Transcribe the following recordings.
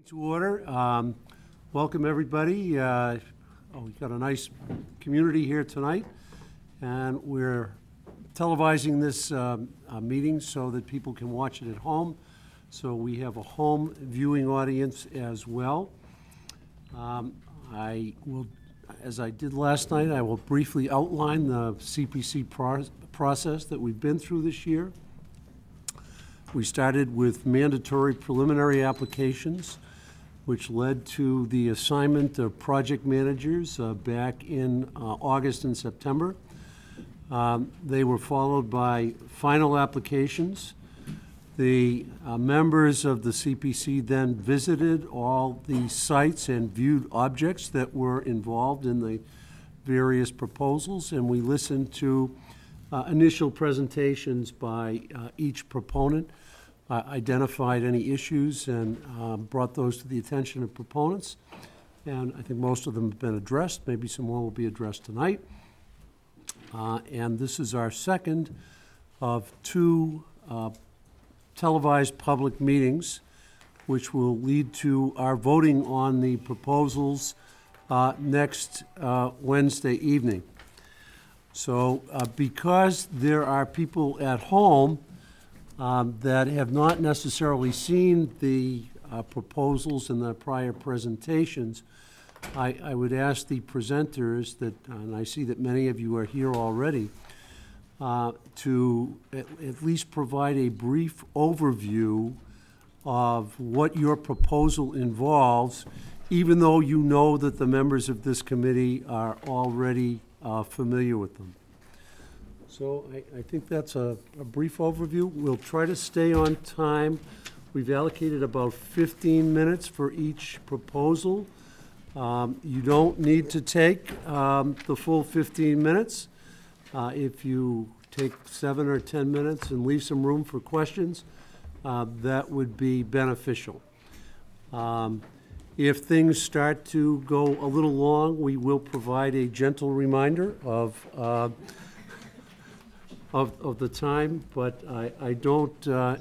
To order. Welcome, everybody. We've got a nice community here tonight, and we're televising this meeting so that people can watch it at home. So we have a home viewing audience as well. I will, as I did last night, I will briefly outline the CPC process that we've been through this year. We started with mandatory preliminary applications, which led to the assignment of project managers back in August and September. They were followed by final applications. The members of the CPC then visited all the sites and viewed objects that were involved in the various proposals, and we listened to initial presentations by each proponent, identified any issues and brought those to the attention of proponents. And I think most of them have been addressed. Maybe some more will be addressed tonight. And this is our second of two televised public meetings, which will lead to our voting on the proposals next Wednesday evening. So because there are people at home that have not necessarily seen the proposals in the prior presentations, I would ask the presenters that, and I see that many of you are here already, to at least provide a brief overview of what your proposal involves, even though you know that the members of this committee are already familiar with them. So I think that's a brief overview. We'll try to stay on time. We've allocated about 15 minutes for each proposal. You don't need to take the full 15 minutes. If you take 7 or 10 minutes and leave some room for questions, that would be beneficial. If things start to go a little long, we will provide a gentle reminder of the time, but I don't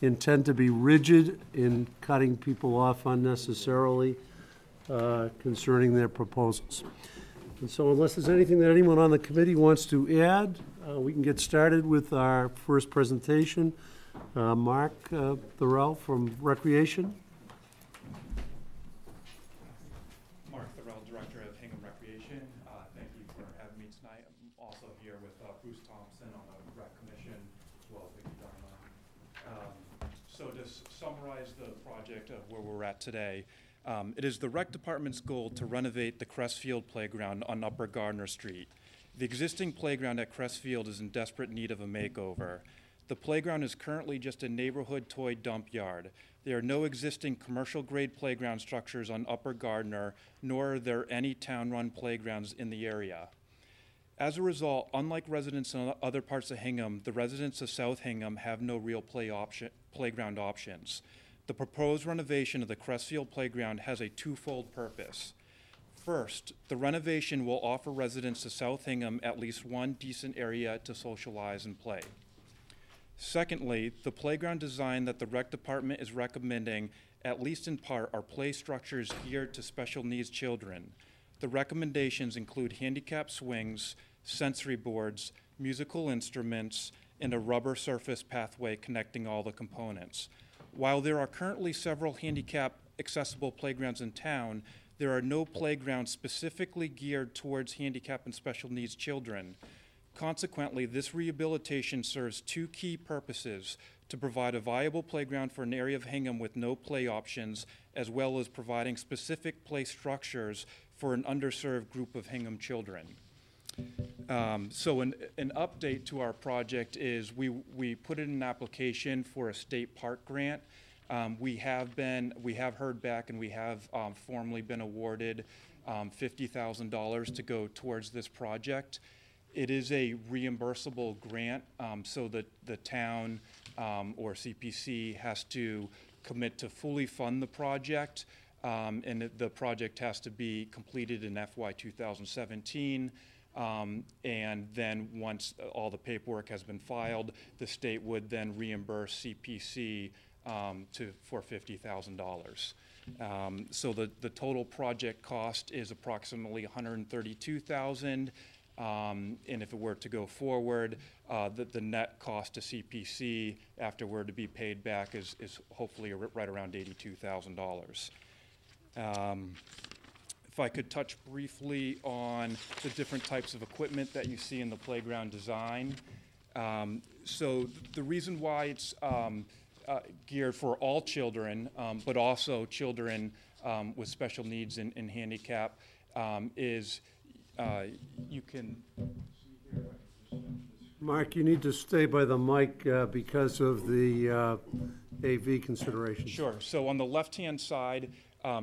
intend to be rigid in cutting people off unnecessarily concerning their proposals. And so unless there's anything that anyone on the committee wants to add, we can get started with our first presentation. Mark Thorell from Recreation. Mark Thorell, Director of Hingham Recreation. Thank you for having me tonight. I'm also here with Bruce Thompson on the Rec Commission, as well as Vicki Donna. So to summarize the project of where we're at today, it is the Rec Department's goal to renovate the Crestfield Playground on Upper Gardner Street. The existing playground at Crestfield is in desperate need of a makeover. The playground is currently just a neighborhood toy dump yard. There are no existing commercial-grade playground structures on Upper Gardner, nor are there any town-run playgrounds in the area. As a result, unlike residents in other parts of Hingham, the residents of South Hingham have no real playground options. The proposed renovation of the Crestfield Playground has a twofold purpose. First, the renovation will offer residents of South Hingham at least one decent area to socialize and play. Secondly, the playground design that the Rec Department is recommending, at least in part, are play structures geared to special needs children. The recommendations include handicap swings, sensory boards, musical instruments, and a rubber surface pathway connecting all the components. While there are currently several handicap accessible playgrounds in town, there are no playgrounds specifically geared towards handicap and special needs children. Consequently, this rehabilitation serves two key purposes: to provide a viable playground for an area of Hingham with no play options, as well as providing specific play structures for an underserved group of Hingham children. So an update to our project is we put in an application for a state park grant. We have heard back, and we have formally been awarded $50,000 to go towards this project. It is a reimbursable grant, so that the town or CPC has to commit to fully fund the project, and the project has to be completed in FY 2017. And then once all the paperwork has been filed, the state would then reimburse CPC for $50,000. So the total project cost is approximately $132,000. And if it were to go forward, the net cost to CPC after we're to be paid back is hopefully right around $82,000. If I could touch briefly on the different types of equipment that you see in the playground design. So the reason why it's geared for all children, but also children with special needs and handicap, is you can see here. Mark, you need to stay by the mic because of the AV considerations. Sure. So on the left-hand side,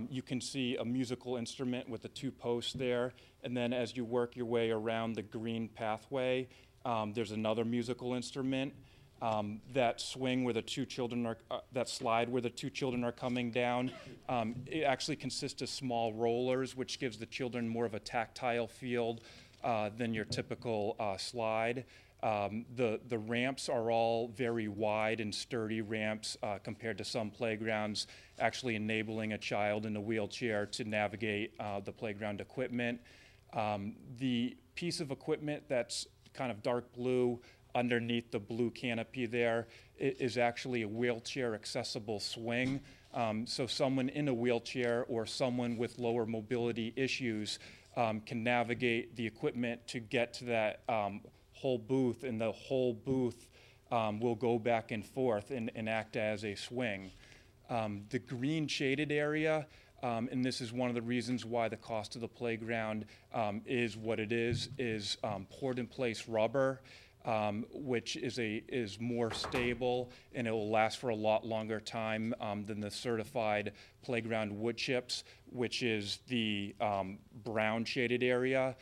you can see a musical instrument with the two posts there, and then as you work your way around the green pathway, there's another musical instrument. That swing where the two children are, that slide where the two children are coming down, it actually consists of small rollers, which gives the children more of a tactile feel than your typical slide. The ramps are all very wide and sturdy ramps compared to some playgrounds, actually enabling a child in a wheelchair to navigate the playground equipment. The piece of equipment that's kind of dark blue underneath the blue canopy there is actually a wheelchair accessible swing. So someone in a wheelchair or someone with lower mobility issues can navigate the equipment to get to that whole booth, and the whole booth will go back and forth and act as a swing. The green shaded area, and this is one of the reasons why the cost of the playground is what it is poured in place rubber. Which is more stable, and it will last for a lot longer time than the certified playground wood chips, which is the brown shaded area.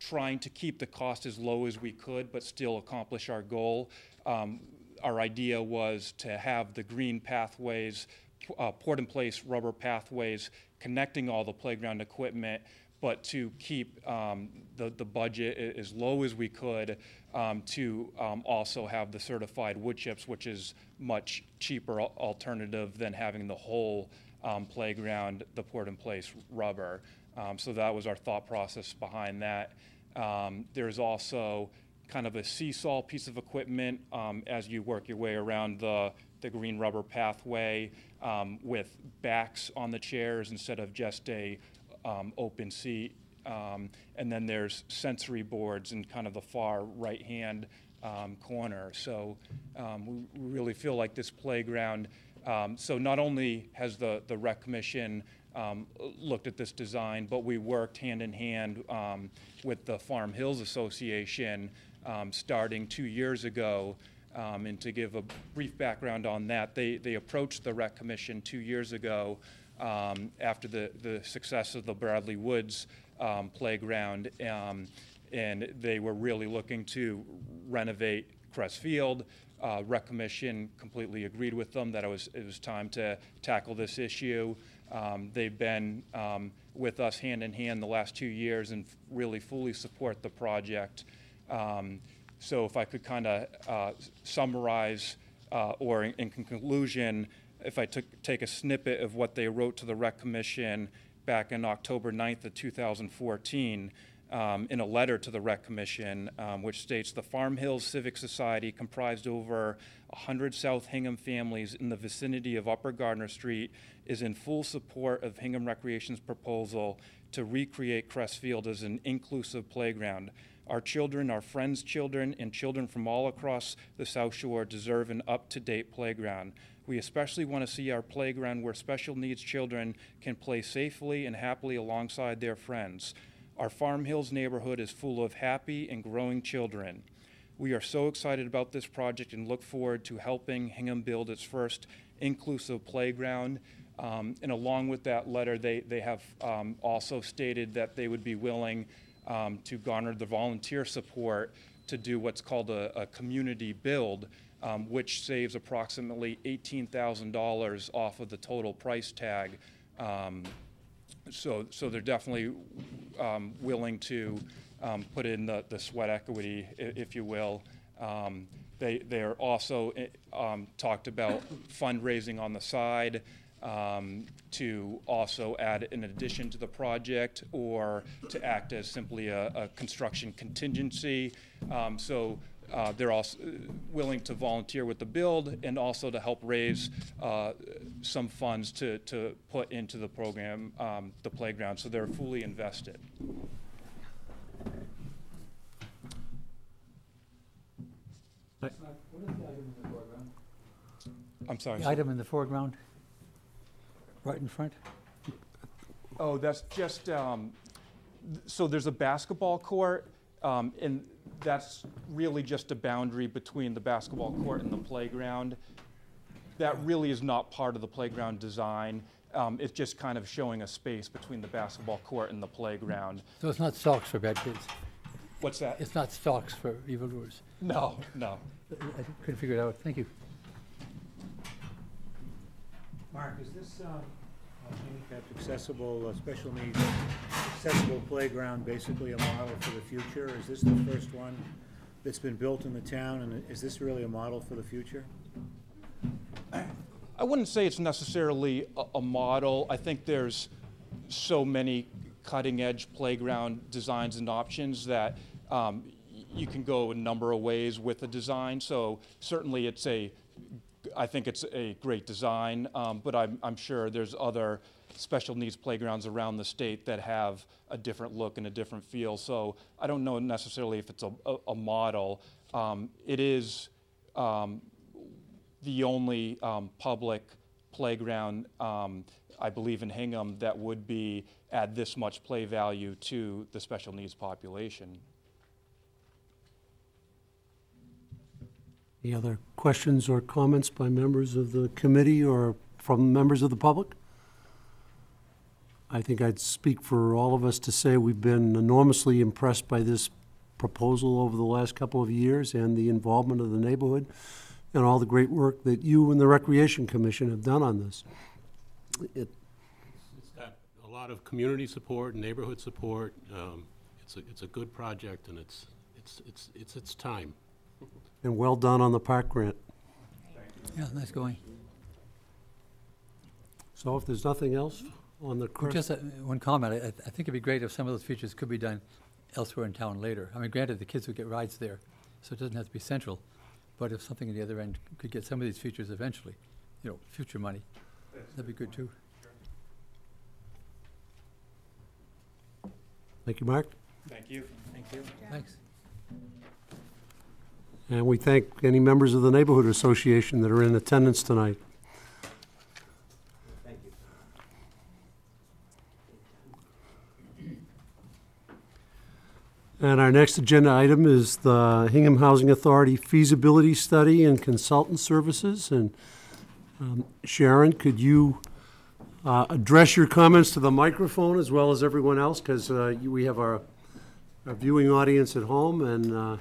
Trying to keep the cost as low as we could, but still accomplish our goal. Our idea was to have the green pathways, poured in place rubber pathways connecting all the playground equipment, but to keep the budget as low as we could to also have the certified wood chips, which is much cheaper alternative than having the whole playground, the poured in place rubber. So that was our thought process behind that. There's also kind of a seesaw piece of equipment as you work your way around the green rubber pathway with backs on the chairs instead of just a open seat, and then there's sensory boards in kind of the far right-hand corner. So we really feel like this playground, so not only has the Rec Commission looked at this design, but we worked hand in hand with the Farm Hills Association starting 2 years ago. And to give a brief background on that, they approached the Rec Commission 2 years ago after the success of the Bradley Woods playground, and they were really looking to renovate Crest Field. Rec Commission completely agreed with them that it was time to tackle this issue. They've been with us hand in hand the last 2 years and really fully support the project. So if I could kind of summarize, or in conclusion, if I take a snippet of what they wrote to the Rec Commission back in October 9th of 2014, in a letter to the Rec Commission, which states, the Farm Hills Civic Society, comprised over 100 South Hingham families in the vicinity of Upper Gardner Street, is in full support of Hingham Recreation's proposal to recreate Crest Field as an inclusive playground. Our children, our friends' children, and children from all across the South Shore deserve an up-to-date playground. We especially want to see our playground where special needs children can play safely and happily alongside their friends. Our Farm Hills neighborhood is full of happy and growing children. We are so excited about this project and look forward to helping Hingham build its first inclusive playground. And along with that letter, they have also stated that they would be willing to garner the volunteer support to do what's called a community build, which saves approximately $18,000 off of the total price tag. So they're definitely willing to put in the sweat equity, if you will. They're also talked about fundraising on the side. to also add an addition to the project or to act as simply a construction contingency. They're also willing to volunteer with the build and also to help raise some funds to put into the program, the playground, so they're fully invested. What is the item in the foreground? I'm sorry. The item in the foreground, right in front? Oh, that's just, so there's a basketball court, and that's really just a boundary between the basketball court and the playground. That really is not part of the playground design. It's just kind of showing a space between the basketball court and the playground. So it's not stalks for bad kids? What's that? It's not stalks for evildoers? No, no. I couldn't figure it out. Thank you. Mark, is this handicapped accessible, special needs accessible playground basically a model for the future? Is this the first one that's been built in the town, and is this really a model for the future? I wouldn't say it's necessarily a model. I think there's so many cutting-edge playground designs and options that you can go a number of ways with the design. So certainly I think it's a great design, but I'm sure there's other special needs playgrounds around the state that have a different look and a different feel. So I don't know necessarily if it's a model. It is the only public playground, I believe, in Hingham that would add this much play value to the special needs population. Any other questions or comments by members of the committee or from members of the public? I think I'd speak for all of us to say we've been enormously impressed by this proposal over the last couple of years and the involvement of the neighborhood and all the great work that you and the Recreation Commission have done on this. It's got a lot of community support, neighborhood support. It's a good project, and it's time. And well done on the park grant. Yeah, nice going. So if there's nothing else on the... Well, just one comment. I think it'd be great if some of those features could be done elsewhere in town later. I mean, granted, the kids would get rides there, so it doesn't have to be central. But if something at the other end could get some of these features eventually, future money, that'd be good too. Thank you, Mark. Thank you. Thank you. Thanks. And we thank any members of the Neighborhood Association that are in attendance tonight. Thank you. And our next agenda item is the Hingham Housing Authority feasibility study and consultant services. And Sharon, could you address your comments to the microphone as well as everyone else? Because we have our viewing audience at home, and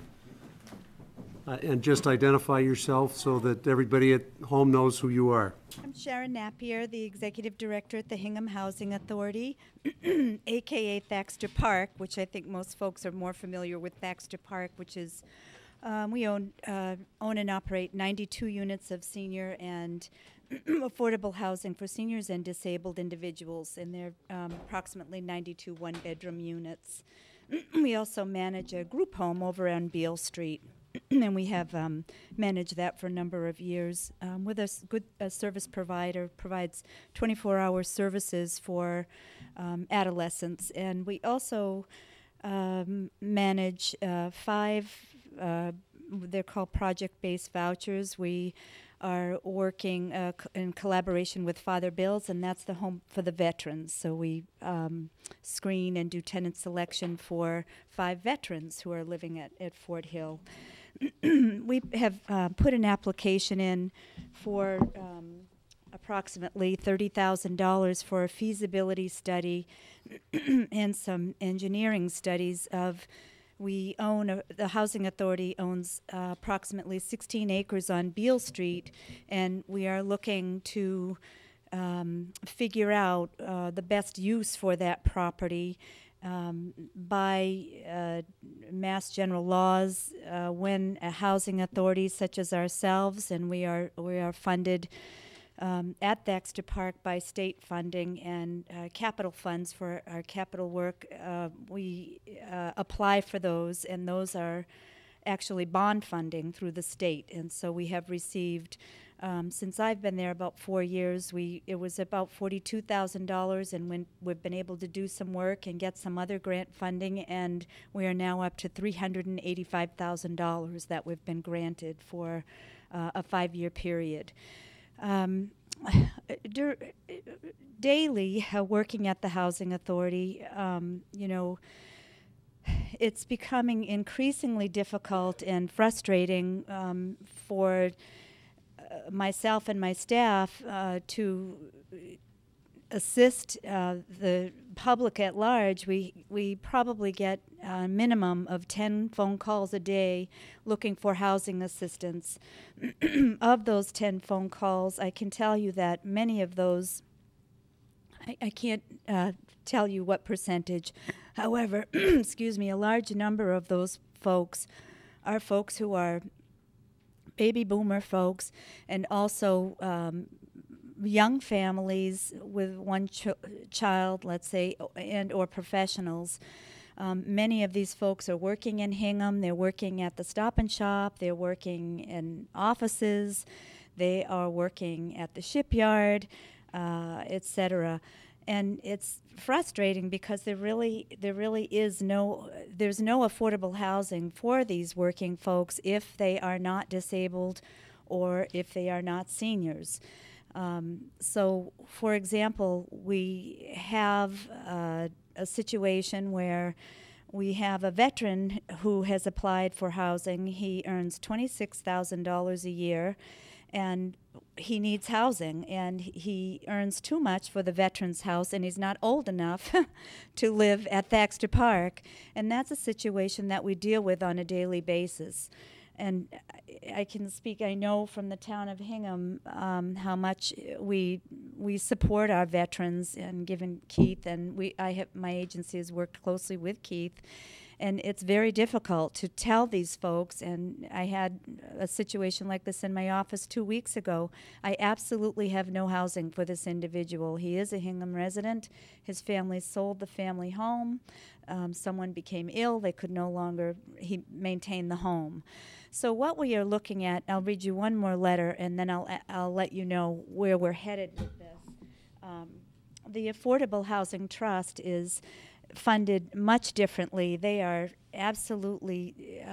just identify yourself so that everybody at home knows who you are. I'm Sharon Napier, the Executive Director at the Hingham Housing Authority, aka Thaxter Park, which I think most folks are more familiar with. Thaxter Park, which is, we own and operate 92 units of senior and affordable housing for seniors and disabled individuals, and they're approximately 92 one-bedroom units. We also manage a group home over on Beale Street. And we have managed that for a number of years. With a good service provider, provides 24-hour services for adolescents. And we also manage 5, they're called project-based vouchers. We are working in collaboration with Father Bill's, and that's the home for the veterans. So we screen and do tenant selection for 5 veterans who are living at Fort Hill. We have put an application in for approximately $30,000 for a feasibility study and some engineering studies of, we own, the Housing Authority owns approximately 16 acres on Beale Street, and we are looking to figure out the best use for that property. By Mass General laws, when a housing authority such as ourselves, and we are funded at Thaxter Park by state funding and capital funds for our capital work. We apply for those, and those are actually bond funding through the state. And so we have received, since I've been there about 4 years, it was about $42,000, and when we've been able to do some work and get some other grant funding, and we are now up to $385,000 that we've been granted for a 5-year period. Daily, working at the Housing Authority, you know, it's becoming increasingly difficult and frustrating for myself and my staff to assist the public at large. We probably get a minimum of 10 phone calls a day looking for housing assistance. Of those 10 phone calls, I can tell you that many of those, I can't tell you what percentage. However, excuse me, a large number of those folks are folks who are baby boomer folks, and also young families with one child, let's say, and or professionals. Many of these folks are working in Hingham. They're working at the Stop and Shop. They're working in offices. They are working at the shipyard, etc. And it's frustrating because there really is there's no affordable housing for these working folks if they are not disabled or if they are not seniors. So, for example, we have a situation where we have a veteran who has applied for housing. He earns $26,000 a year, and he needs housing, and he earns too much for the veterans house, and he's not old enough to live at Thaxter Park. And that's a situation that we deal with on a daily basis. And I can speak, I know from the town of Hingham how much we support our veterans, and given Keith, and my agency has worked closely with Keith. And it's very difficult to tell these folks, and I had a situation like this in my office 2 weeks ago. I absolutely have no housing for this individual. He is a Hingham resident. His family sold the family home. Someone became ill. They could no longer maintain the home. So what we are looking at, I'll read you one more letter, and then I'll let you know where we're headed with this. The Affordable Housing Trust is funded much differently. They are absolutely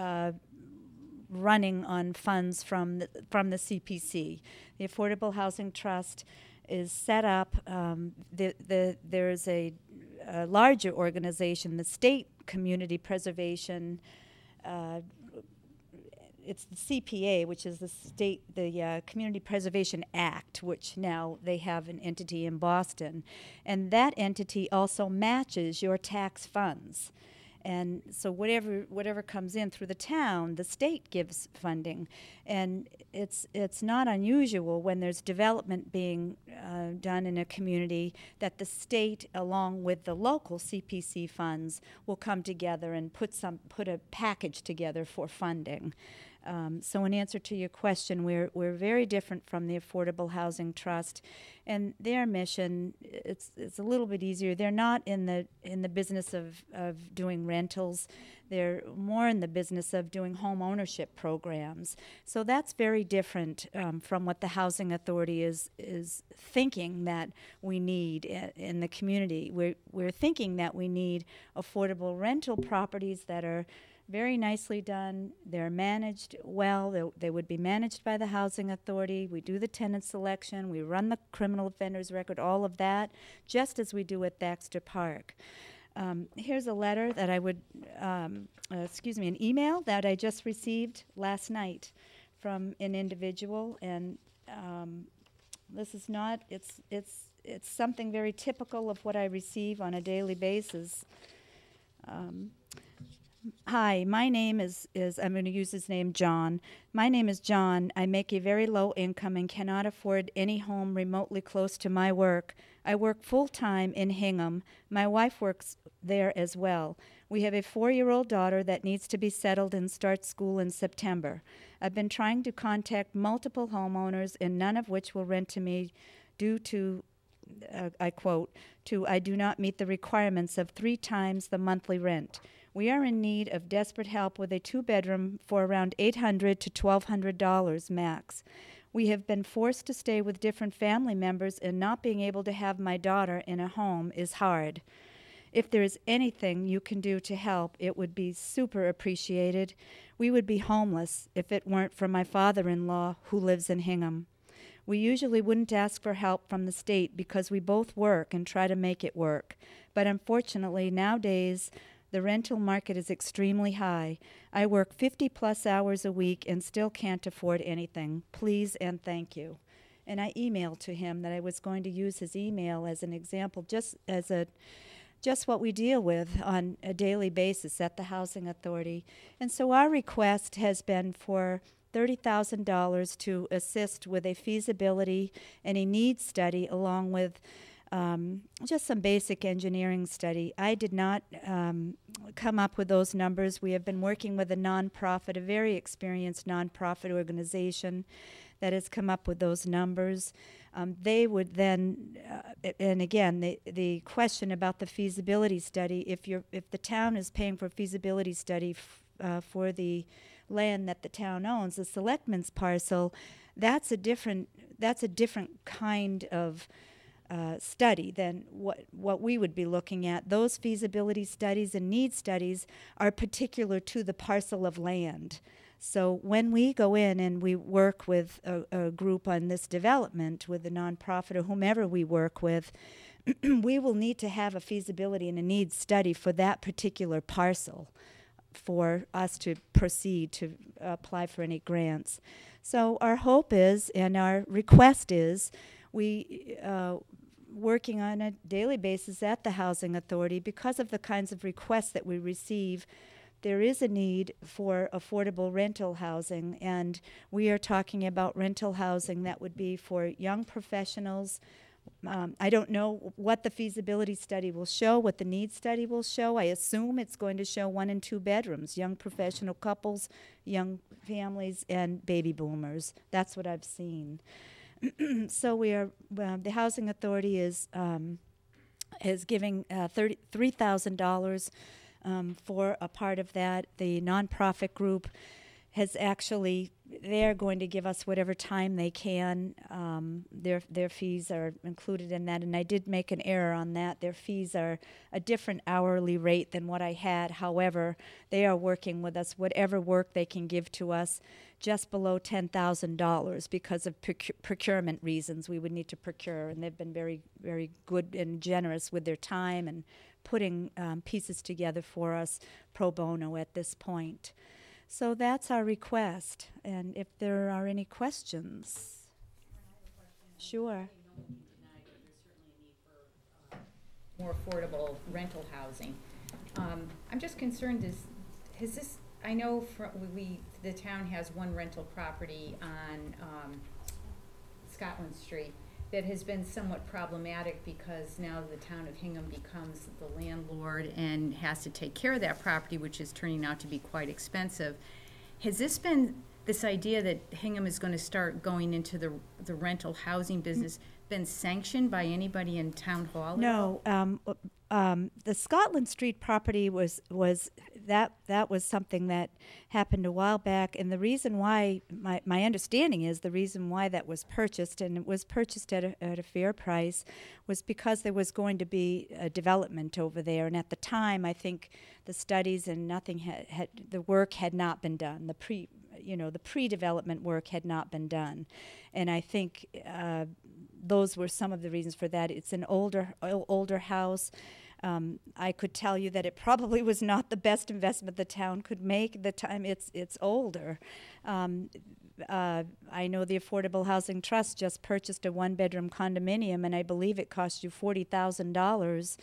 running on funds from the CPC. The Affordable Housing Trust is set up. There's a larger organization, the State Community Preservation. It's the CPA, which is the Community Preservation Act, which now they have an entity in Boston. And that entity also matches your tax funds. And so whatever comes in through the town, the state gives funding. And it's not unusual when there's development being done in a community that the state, along with the local CPC funds, will come together and put a package together for funding. So in answer to your question, we're very different from the Affordable Housing Trust, and their mission, it's a little bit easier. They're not in the business of doing rentals. They're more in the business of doing home ownership programs. So that's very different from what the Housing Authority is thinking that we need in the community. We're thinking that we need affordable rental properties that are very nicely done. They're managed well. They would be managed by the Housing Authority. We do the tenant selection. We run the criminal offenders record, all of that, just as we do at Thaxter Park. Here's a letter that I would, an email that I just received last night from an individual, and this is not, it's something very typical of what I receive on a daily basis. Hi, my name is I'm going to use his name, John. My name is John. I make a very low income and cannot afford any home remotely close to my work. I work full-time in Hingham. My wife works there as well. We have a 4-year-old daughter that needs to be settled and start school in September. I've been trying to contact multiple homeowners, and none of which will rent to me due to, I quote, to I do not meet the requirements of 3 times the monthly rent. We are in need of desperate help with a 2-bedroom for around $800 to $1,200 max. We have been forced to stay with different family members, and not being able to have my daughter in a home is hard. If there is anything you can do to help, it would be super appreciated. We would be homeless if it weren't for my father-in-law who lives in Hingham. We usually wouldn't ask for help from the state because we both work and try to make it work. But unfortunately, nowadays, the rental market is extremely high. I work 50-plus hours a week and still can't afford anything. Please and thank you. And I emailed to him that I was going to use his email as an example, just what we deal with on a daily basis at the Housing Authority. And so our request has been for $30,000 to assist with a feasibility and a needs study, along with just some basic engineering study. I did not come up with those numbers. We have been working with a nonprofit, a very experienced nonprofit organization that has come up with those numbers. They would then, and again, the question about the feasibility study, if the town is paying for a feasibility study for the land that the town owns, the selectmen's parcel, that's a different kind of study than what we would be looking at. Those feasibility studies and need studies are particular to the parcel of land. So when we go in and we work with a group on this development, with a nonprofit or whomever we work with, we will need to have a feasibility and a needs study for that particular parcel for us to proceed to apply for any grants. So our hope is, and our request is, we working on a daily basis at the Housing Authority, because of the kinds of requests that we receive, there is a need for affordable rental housing, and we are talking about rental housing that would be for young professionals. I don't know what the feasibility study will show, what the needs study will show. I assume it's going to show 1 and 2 bedrooms, young professional couples, young families, and baby boomers. That's what I've seen. So we are, the Housing Authority is giving $3,000 for a part of that. The nonprofit group has actually, they're going to give us whatever time they can. Their fees are included in that, and I did make an error on that. Their fees are a different hourly rate than what I had. However, they are working with us, whatever work they can give to us, just below $10,000 because of procurement reasons. We would need to procure, and they've been very, very good and generous with their time and putting pieces together for us pro bono at this point. So that's our request, and if there are any questions. Sure. More affordable rental housing. I'm just concerned, has this, I know the town has one rental property on Scotland Street that has been somewhat problematic because now the town of Hingham becomes the landlord and has to take care of that property, which is turning out to be quite expensive. Has this been, this idea that Hingham is going to start going into the rental housing business, been sanctioned by anybody in town hall? No, the Scotland Street property was something that happened a while back, and the reason why, my understanding is the reason why that was purchased, and it was purchased at a fair price, was because there was going to be a development over there, and at the time, I think the studies and nothing the work had not been done. The pre-development work had not been done, and I think those were some of the reasons for that. It's an older house. I could tell you that it probably was not the best investment the town could make. The time it's older. I know the Affordable Housing Trust just purchased a 1-bedroom condominium, and I believe it cost you $40,000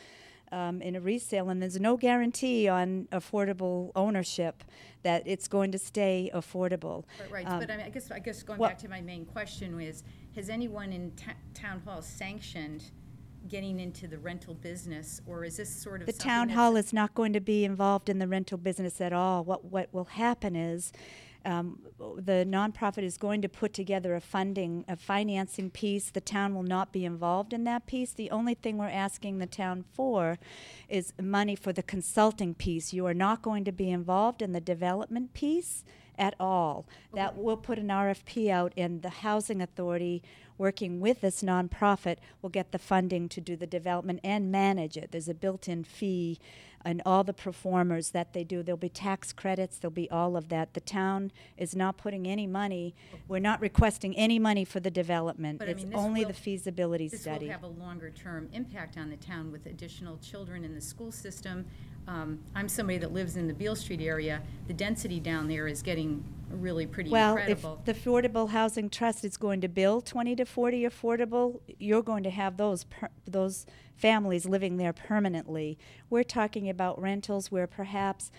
in a resale, and there's no guarantee on affordable ownership that it's going to stay affordable. Right, but I guess going well- back to my main question is, has anyone in town hall sanctioned getting into the rental business, or is this sort of The something town that's hall is not going to be involved in the rental business at all. What will happen is the nonprofit is going to put together a financing piece. The town will not be involved in that piece. The only thing we're asking the town for is money for the consulting piece. You are not going to be involved in the development piece at all. That will put an RFP out, and the housing authority, working with this nonprofit, will get the funding to do the development and manage it. There's a built-in fee and all the performers that they do. There'll be tax credits, there'll be all of that. The town is not putting any money, we're not requesting any money for the development. But, I It's mean, this only will- the feasibility This study. will have a longer-term impact on the town with additional children in the school system. I'm somebody that lives in the Beale Street area. The density down there is getting really pretty Well, incredible. if the Affordable Housing Trust is going to build 20 to 40 affordable, you're going to have those families living there permanently. We're talking about rentals where perhaps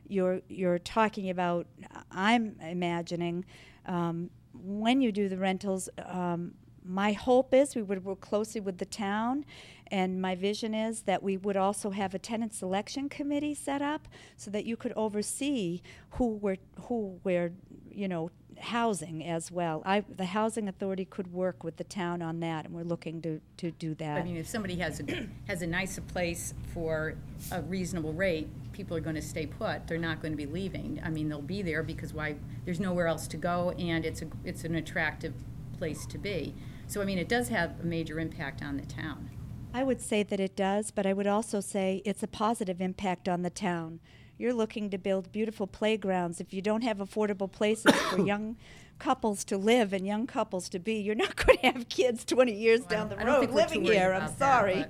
you're talking about, I'm imagining, when you do the rentals, my hope is we would work closely with the town, and my vision is that we would also have a tenant selection committee set up so that you could oversee who we're housing as well. The housing authority could work with the town on that, and we're looking to do that. I mean, if somebody has a nicer place for a reasonable rate, people are going to stay put. They're not going to be leaving. I mean, they'll be there because there's nowhere else to go, and it's an attractive place to be. So, I mean, it does have a major impact on the town. I would say that it does, but I would also say it's a positive impact on the town. You're looking to build beautiful playgrounds. If you don't have affordable places for young couples to live and young couples to be, you're not going to have kids 20 years down the I don't road think we're living too worried here. I'm about that, sorry.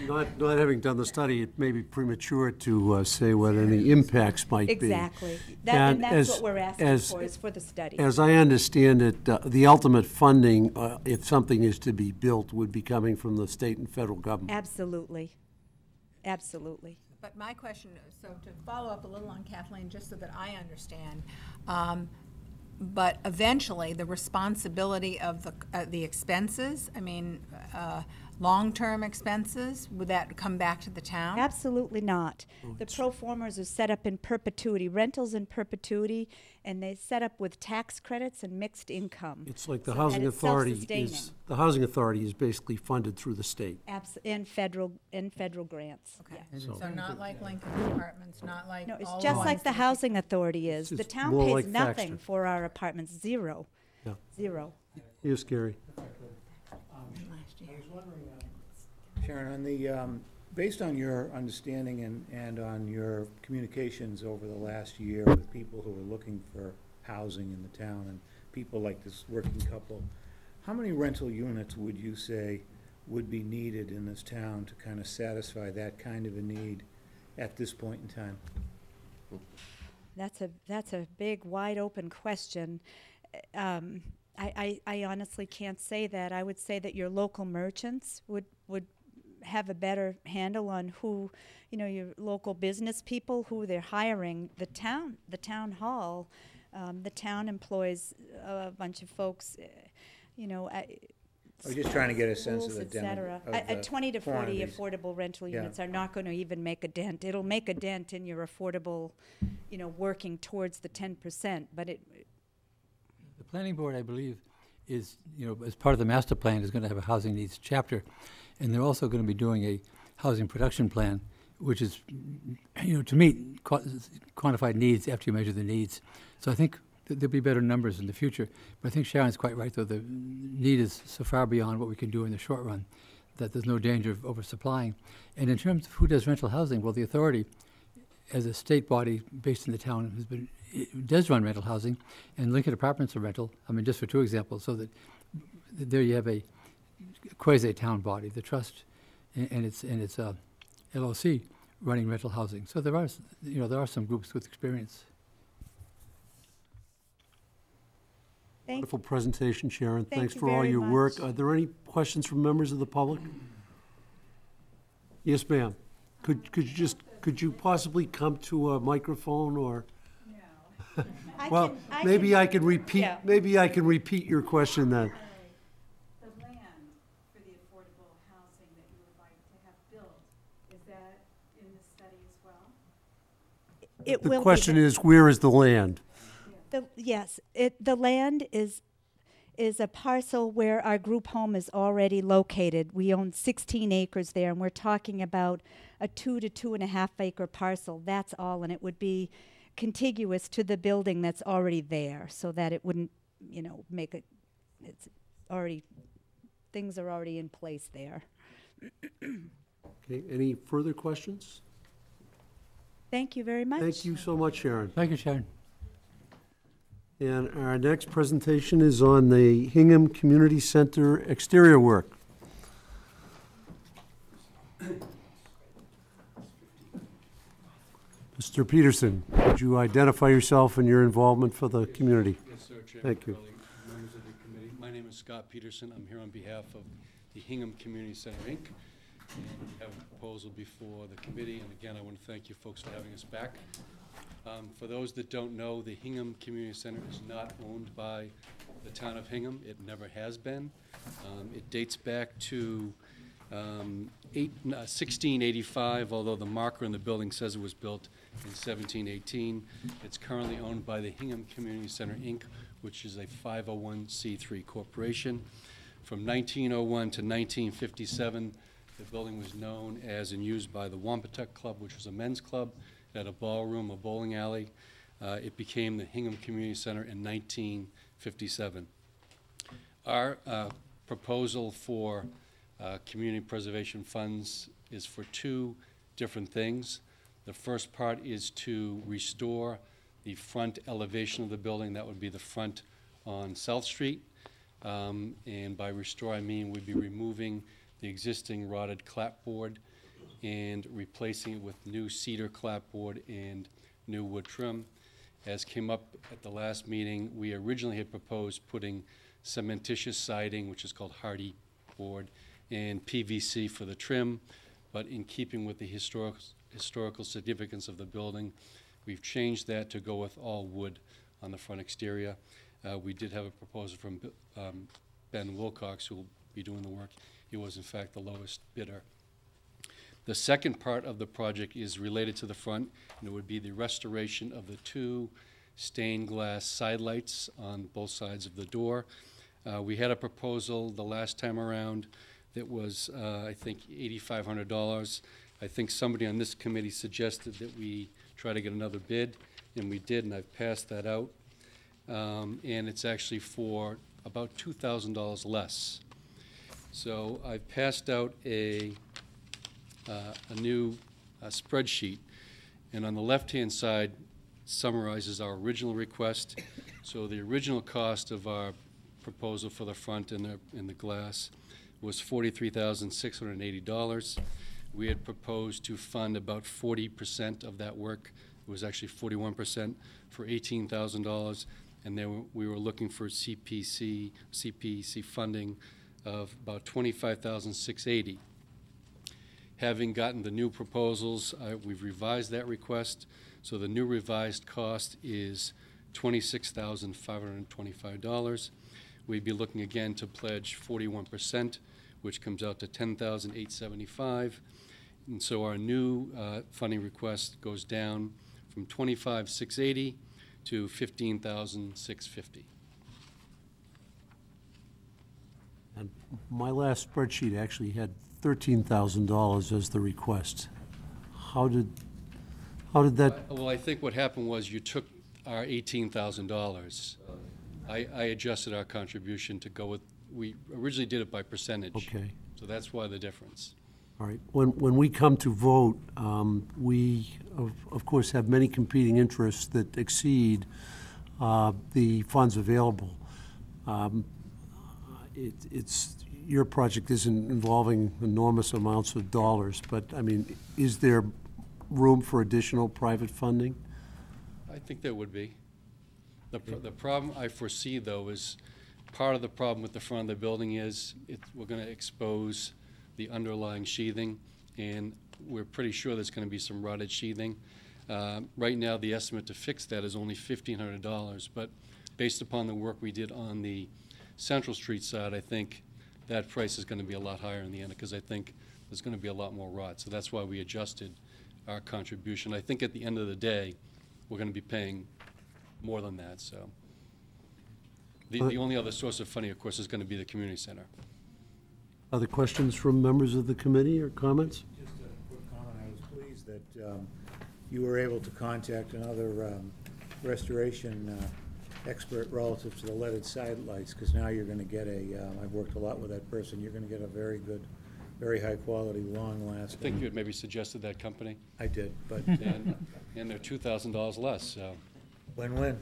But Not having done the study, it may be premature to say what any impacts might be. Exactly. And And that's as- what we're asking as- for, is for the study. As I understand it, the ultimate funding, if something is to be built, would be coming from the state and federal government. Absolutely. Absolutely. But my question, so to follow up a little on Kathleen, just so that I understand, but eventually the responsibility of the expenses, I mean, long-term expenses, would that come back to the town? Absolutely not. The pro formers are set up in perpetuity, rentals in perpetuity, and they set up with tax credits and mixed income. It's like the So that housing it's authority self-sustaining. the housing authority is basically funded through the state. And federal grants. Okay, Yeah. so not like Lincoln Apartments, not like No, it's all just ones like the that- housing authority is. It's The town more pays like nothing Thaxter. for our apartments, zero. Yeah. Zero. Yes, Gary? Sharon, on the, based on your understanding and on your communications over the last year with people who are looking for housing in the town and people like this working couple, how many rental units would you say would be needed in this town to kind of satisfy that kind of a need at this point in time? That's a big, wide-open question. I honestly can't say that. I would say that your local merchants would have a better handle on who, your local business people, who they're hiring. The town hall, the town employs a bunch of folks, I was just trying to get a sense of schools, the et cetera. demo, of the 20 to 40 quantities. affordable rental Yeah. units are not going to even make a dent. It'll make a dent in your affordable, working towards the 10%, but it, The planning board, I believe, is, as part of the master plan, is going to have a housing needs chapter. And they're also going to be doing a housing production plan, which is, to meet quantified needs after you measure the needs. So I think there'll be better numbers in the future. But I think Sharon's quite right, though. The need is so far beyond what we can do in the short run that there's no danger of oversupplying. And in terms of who does rental housing, well, the authority, as a state body based in the town, does run rental housing, and Lincoln Apartments are rental. I mean, just for two examples, so that there you have a quasi-town body, the trust, and its LLC running rental housing. So there are some groups with experience. Wonderful presentation, Sharon. Thank Thanks you for all very your work. much. Are there any questions from members of the public? Yes, ma'am. Could you possibly come to a microphone or? Well, maybe I can repeat, yeah. maybe I can repeat your question then. The land for the affordable housing that you would like to have built, is that in the study as well? It The will be question there. is, where is the land? Yes, the land is a parcel where our group home is already located. We own 16 acres there, and we're talking about a 2 to 2.5 acre parcel. That's all, and it would be contiguous to the building that's already there, so that it wouldn't, make it. It's already, things are already in place there. Okay, any further questions? Thank you very much. Thank you so much, Sharon. Thank you, Sharon. And our next presentation is on the Hingham Community Center exterior work. Mr. Peterson, would you identify yourself and your involvement for the community? Yes, sir, Chairman Thank you. Curley, members of the committee. My name is Scott Peterson. I'm here on behalf of the Hingham Community Center, Inc. And we have a proposal before the committee, and again, I want to thank you folks for having us back. For those that don't know, the Hingham Community Center is not owned by the town of Hingham. It never has been. It dates back to 1685, although the marker in the building says it was built in 1718. It's currently owned by the Hingham Community Center, Inc., which is a 501c3 corporation. From 1901 to 1957, the building was known as and used by the Wampatuck Club, which was a men's club. It had a ballroom, a bowling alley. It became the Hingham Community Center in 1957. Our proposal for community preservation funds is for two different things. The first part is to restore the front elevation of the building. That would be the front on South Street. And by restore, I mean we'd be removing the existing rotted clapboard and replacing it with new cedar clapboard and new wood trim. As came up at the last meeting, we originally had proposed putting cementitious siding, which is called hardy board, and PVC for the trim, but in keeping with the historical significance of the building, we've changed that to go with all wood on the front exterior. We did have a proposal from Ben Wilcox, who will be doing the work. He was, in fact, the lowest bidder. The second part of the project is related to the front, and it would be the restoration of the two stained glass side lights on both sides of the door. We had a proposal the last time around that was, I think, $8,500. I think somebody on this committee suggested that we try to get another bid, and we did, and I've passed that out. And it's actually for about $2,000 less. So I've passed out a new spreadsheet, and on the left-hand side summarizes our original request. So the original cost of our proposal for the front and the glass was $43,680. We had proposed to fund about 40% of that work. It was actually 41% for $18,000, and then we were looking for CPC funding of about $25,680. Having gotten the new proposals, we've revised that request. So the new revised cost is $26,525. We'd be looking again to pledge 41%, which comes out to $10,875. And so our new funding request goes down from $25,680 to $15,650. And my last spreadsheet actually had $13,000 as the request. How did that? Well, I think what happened was you took our $18,000. I adjusted our contribution to go with, we originally did it by percentage. Okay. So that's why the difference. All right. When we come to vote, we, of course, have many competing interests that exceed the funds available. Your project isn't involving enormous amounts of dollars, but, I mean, is there room for additional private funding? I think there would be. The problem I foresee, though, is part of the problem with the front of the building is we're going to expose the underlying sheathing, and we're pretty sure there's going to be some rotted sheathing. Right now, the estimate to fix that is only $1,500, but based upon the work we did on the Central Street side, I think that price is going to be a lot higher in the end, because I think there's going to be a lot more rot. So that's why we adjusted our contribution. I think at the end of the day, we're going to be paying more than that. So the only other source of funding, of course, is going to be the community center. Other questions from members of the committee or comments? Just a quick comment. I was pleased that you were able to contact another restoration expert relative to the leaded sidelights, because now you're going to get I've worked a lot with that person, you're going to get a very good, very high-quality, long-lasting. I think you had maybe suggested that company. I did, but And they're $2,000 less, so win-win.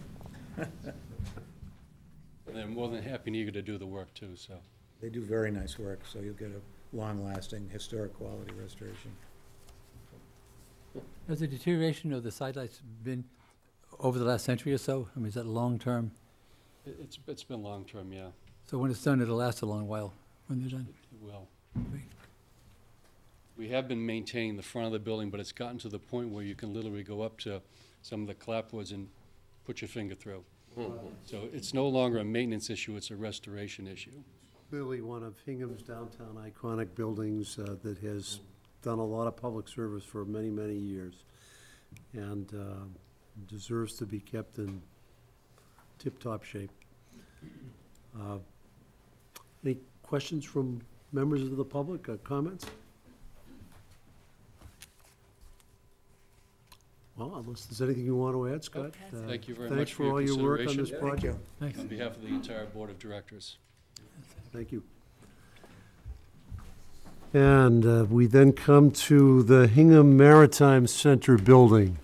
they're more than happy and eager to do the work, too, so. They do very nice work, so you'll get a long-lasting, historic quality restoration. Has the deterioration of the sidelights been over the last century or so? I mean, is that long-term? It's been long-term, yeah. So when it's done, it'll last a long while when they're done? It will. Great. We have been maintaining the front of the building, but it's gotten to the point where you can literally go up to some of the clapboards and put your finger through. So it's no longer a maintenance issue, it's a restoration issue. Clearly one of Hingham's downtown iconic buildings that has done a lot of public service for many, many years, and deserves to be kept in tip-top shape. Any questions from members of the public, comments? Well, unless there's anything you want to add, Scott. Thank you very Thanks much for your all your work on consideration. this project. Thanks. On behalf of the entire board of directors. Thank you. And we then come to the Hingham Maritime Center building.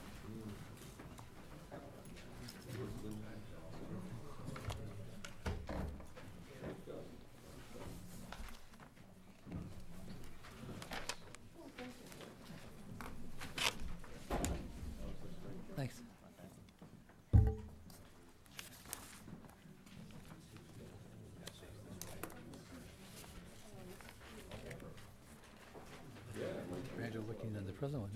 Thanks. Grander looking than the present one.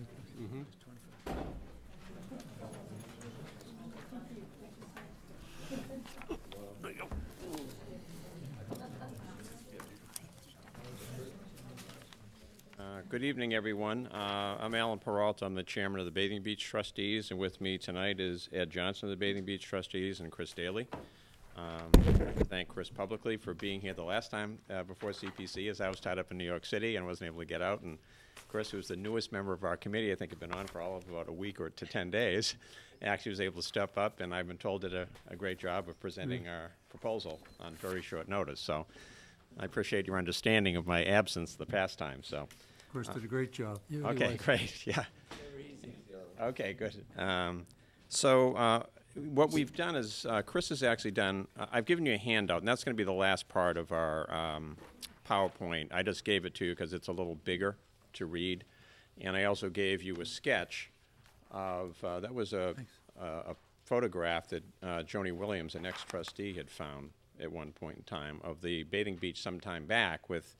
Good evening, everyone. I'm Alan Peralta. I'm the chairman of the Bathing Beach Trustees, and with me tonight is Ed Johnson of the Bathing Beach Trustees and Chris Daly. I'd like to thank Chris publicly for being here the last time before CPC, as I was tied up in New York City and wasn't able to get out. And Chris, who's the newest member of our committee, I think had been on for all of about a week or to 10 days, actually was able to step up, and I've been told did a great job of presenting our proposal on very short notice. So I appreciate your understanding of my absence the past time. So. Of course, did a great job. Okay, great, yeah. Okay, good. So what we've done is, Chris has actually done, I've given you a handout, and that's going to be the last part of our PowerPoint. I just gave it to you because it's a little bigger to read. And I also gave you a sketch of, that was a photograph that Joni Williams, an ex-trustee, had found at one point in time of the bathing beach sometime back with,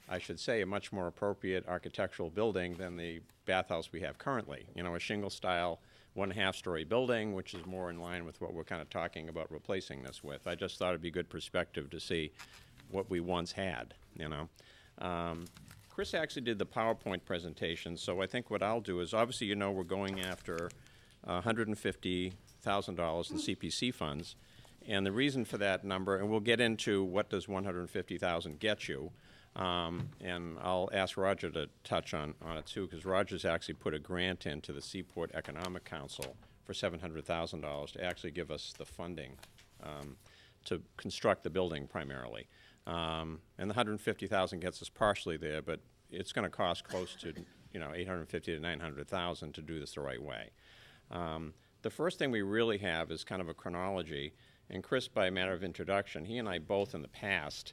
I should say, a much more appropriate architectural building than the bathhouse we have currently. You know, a shingle-style 1.5-story building, which is more in line with what we're kind of talking about replacing this with. I just thought it'd be good perspective to see what we once had, you know. Chris actually did the PowerPoint presentation, so I think what I'll do is, obviously, you know, we're going after $150,000 in CPC funds, and the reason for that number, and we'll get into what does $150,000 get you, and I'll ask Roger to touch on it too, because Roger's actually put a grant into the Seaport Economic Council for $700,000 to actually give us the funding to construct the building primarily. And the $150,000 gets us partially there, but it's going to cost close to, you know, $850,000 to $900,000 to do this the right way. The first thing we really have is kind of a chronology, and Chris, by a matter of introduction, he and I both in the past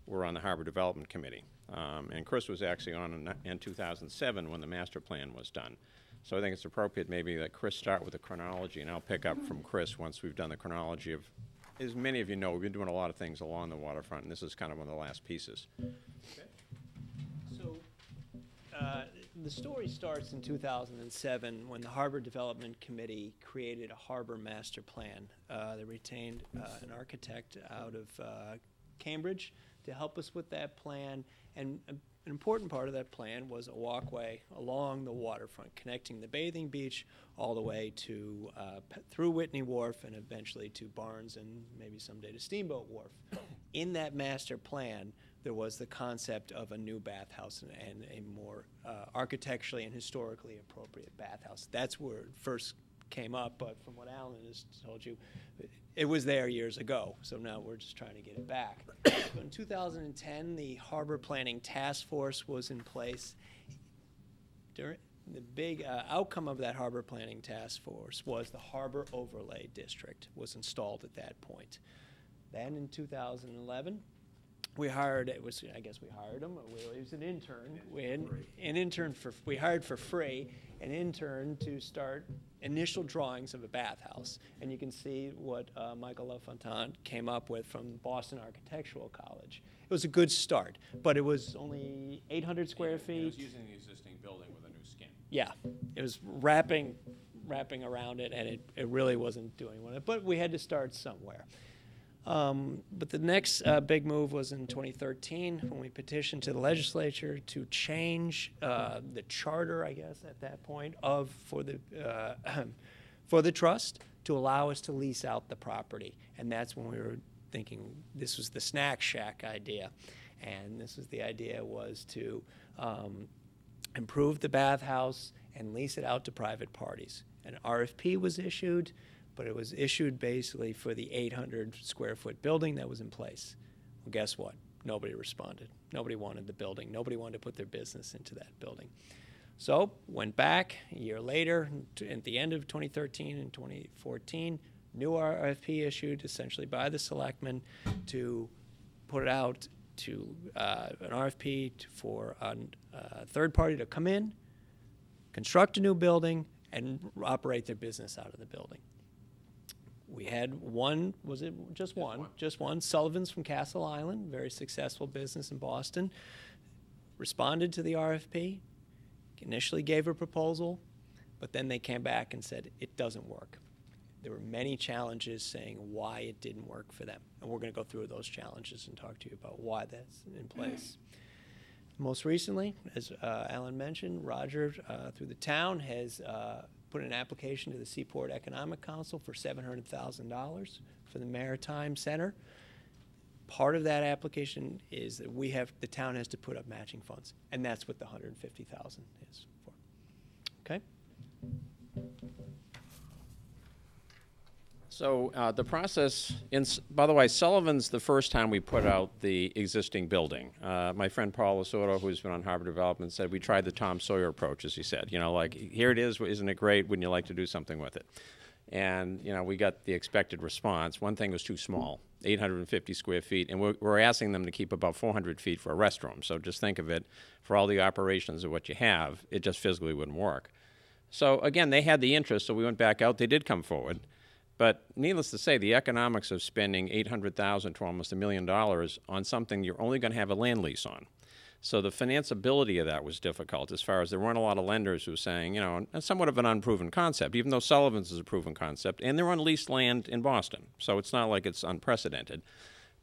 were on the Harbor Development Committee. And Chris was actually on in 2007 when the master plan was done. So I think it's appropriate maybe that Chris start with the chronology, and I'll pick up from Chris once we've done the chronology of, as many of you know, we've been doing a lot of things along the waterfront, and this is kind of one of the last pieces. So the story starts in 2007 when the Harbor Development Committee created a harbor master plan. They retained an architect out of Cambridge to help us with that plan, and an important part of that plan was a walkway along the waterfront, connecting the bathing beach all the way to through Whitney Wharf and eventually to Barnes and maybe someday to Steamboat Wharf. In that master plan, there was the concept of a new bathhouse and a more architecturally and historically appropriate bathhouse. That's where it first came up, but from what Alan has told you, it was there years ago, so now we're just trying to get it back. So in 2010, the Harbor Planning Task Force was in place. The big outcome of that Harbor Planning Task Force was the Harbor Overlay District was installed at that point. Then in 2011, we hired, I guess we hired him, he was an intern. We hired for free an intern to start initial drawings of a bathhouse. And you can see what Michael LaFontaine came up with from Boston Architectural College. It was a good start, but it was only 800 square feet. It was using the existing building with a new skin. Yeah, it was wrapping around it, and it really wasn't doing it. But we had to start somewhere. But the next big move was in 2013 when we petitioned to the legislature to change the charter, I guess, at that point for the trust to allow us to lease out the property. And that's when we were thinking this was the snack shack idea. And this was the idea was to improve the bathhouse and lease it out to private parties. An RFP was issued, but it was issued basically for the 800 square foot building that was in place. Well, guess what? Nobody responded. Nobody wanted the building. Nobody wanted to put their business into that building. So went back a year later, at the end of 2013 and 2014, new RFP issued essentially by the selectmen to put it out to an RFP for a third party to come in, construct a new building, and operate their business out of the building. We had one, was it just one? Just one. Sullivan's from Castle Island, very successful business in Boston, responded to the RFP, initially gave a proposal, but then they came back and said it doesn't work. There were many challenges saying why it didn't work for them. And we're going to go through those challenges and talk to you about why that's in place. Most recently, as Alan mentioned, Roger, through the town, has put an application to the Seaport Economic Council for $700,000 for the Maritime Center. Part of that application is that the town has to put up matching funds, and that's what the $150,000 is for. Okay? So the process, by the way, Sullivan's the first time we put out the existing building. My friend Paul Lasordo, who's been on Harbor Development, said we tried the Tom Sawyer approach, as he said. You know, like, here it is, isn't it great? Wouldn't you like to do something with it? And, you know, we got the expected response. One thing was too small, 850 square feet, and we're asking them to keep about 400 feet for a restroom. So just think of it, for all the operations of what you have, it just physically wouldn't work. So, again, they had the interest, so we went back out. They did come forward. But needless to say, the economics of spending $800,000 to almost $1 million on something you're only going to have a land lease on. So the financeability of that was difficult as far as there weren't a lot of lenders who were saying, you know, somewhat of an unproven concept, even though Sullivan's is a proven concept, and they're on leased land in Boston. So it's not like it's unprecedented.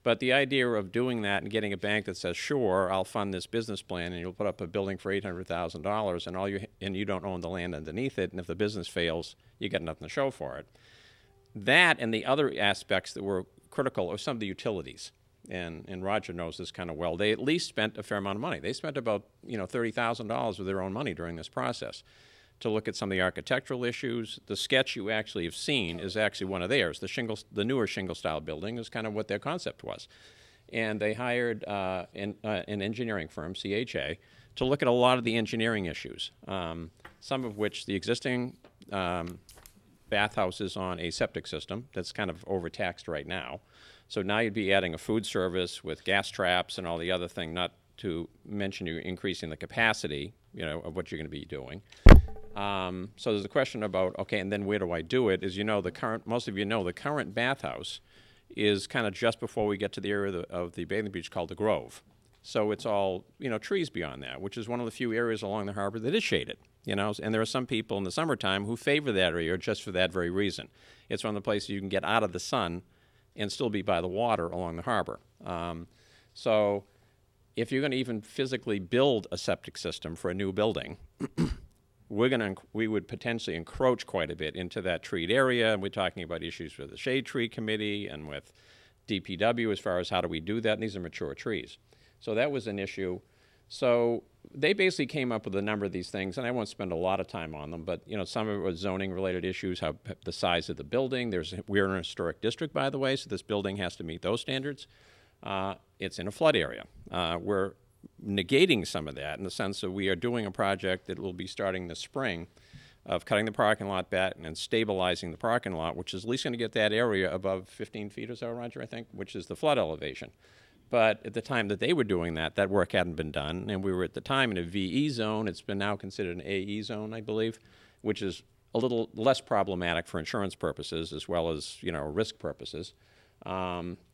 But the idea of doing that and getting a bank that says, sure, I'll fund this business plan, and you'll put up a building for $800,000, and you don't own the land underneath it, and if the business fails, you got nothing to show for it. That and the other aspects that were critical are some of the utilities, and Roger knows this kind of well. They at least spent a fair amount of money. They spent about, you know, $30,000 of their own money during this process to look at some of the architectural issues. The sketch you actually have seen is actually one of theirs. The newer shingle-style building is kind of what their concept was. And they hired an engineering firm, CHA, to look at a lot of the engineering issues, some of which the existing bathhouse is on a septic system that's kind of overtaxed right now. So now you'd be adding a food service with gas traps and all the other thing, not to mention you increasing the capacity, you know, of what you're going to be doing. So there's a question about, okay, and then where do I do it? As you know, most of you know, the current bathhouse is kind of just before we get to the area of the bathing beach called the Grove. So it's all, you know, trees beyond that, which is one of the few areas along the harbor that is shaded, you know, and there are some people in the summertime who favor that area just for that very reason. It's one of the places you can get out of the sun and still be by the water along the harbor. So if you're going to even physically build a septic system for a new building, we would potentially encroach quite a bit into that treed area, and we're talking about issues with the Shade Tree Committee and with DPW as far as how do we do that, and these are mature trees. So that was an issue. So they basically came up with a number of these things, and I won't spend a lot of time on them, but you know, some of it was zoning-related issues, how the size of the building. We're in a historic district, by the way, so this building has to meet those standards. It's in a flood area. We're negating some of that in the sense that we are doing a project that will be starting this spring of cutting the parking lot back and stabilizing the parking lot, which is at least going to get that area above 15 feet or so, Roger, I think, which is the flood elevation. But at the time that they were doing that, that work hadn't been done, and we were at the time in a VE zone. It's been now considered an AE zone, I believe, which is a little less problematic for insurance purposes as well as, you know, risk purposes.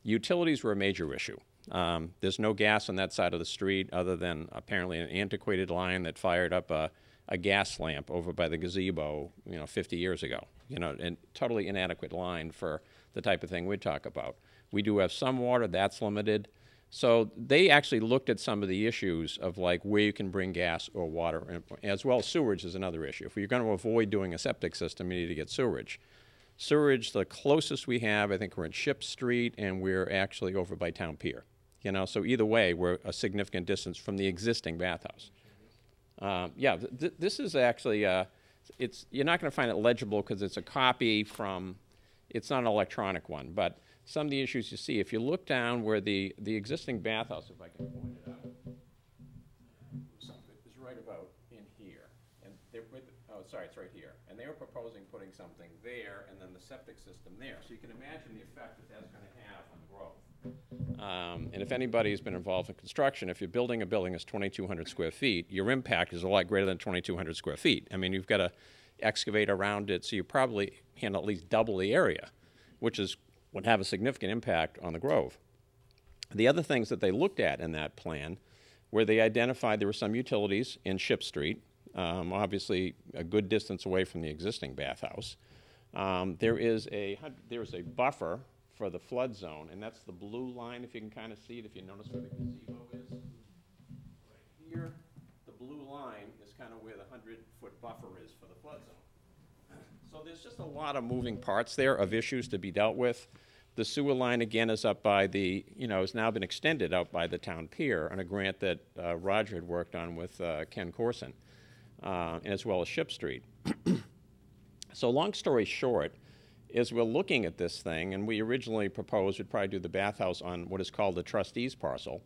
Utilities were a major issue. There's no gas on that side of the street other than apparently an antiquated line that fired up a gas lamp over by the gazebo, you know, 50 years ago. You know, and totally inadequate line for the type of thing we'd talk about. We do have some water, that's limited. So they actually looked at some of the issues of like where you can bring gas or water, as well as sewage is another issue. If you're going to avoid doing a septic system, you need to get sewage. Sewage, the closest we have, I think we're in Ship Street, and we're actually over by Town Pier. You know, so either way, we're a significant distance from the existing bathhouse. This is actually, you're not going to find it legible because it's a copy from, it's not an electronic one, but some of the issues you see, if you look down where the existing bathhouse, if I can point it out, is right about in here. And it's right here. And they were proposing putting something there and then the septic system there. So you can imagine the effect that that's going to have on growth. And if anybody's been involved in construction, if you're building a building that's 2,200 square feet, your impact is a lot greater than 2,200 square feet. I mean, you've got to excavate around it, so you probably handle at least double the area, which would have a significant impact on the grove. The other things that they looked at in that plan where they identified there were some utilities in Ship Street, obviously a good distance away from the existing bathhouse. There is a buffer for the flood zone, and that's the blue line, if you can kind of see it, if you notice where the gazebo is. Right here, the blue line is kind of where the 100-foot buffer is for the flood zone. So there's just a lot of moving parts there of issues to be dealt with. The sewer line, again, is up by the, has now been extended out by the town pier on a grant that Roger had worked on with Ken Corson, and as well as Ship Street. So long story short, is we're looking at this thing, and we originally proposed we'd probably do the bathhouse on what is called the trustees parcel.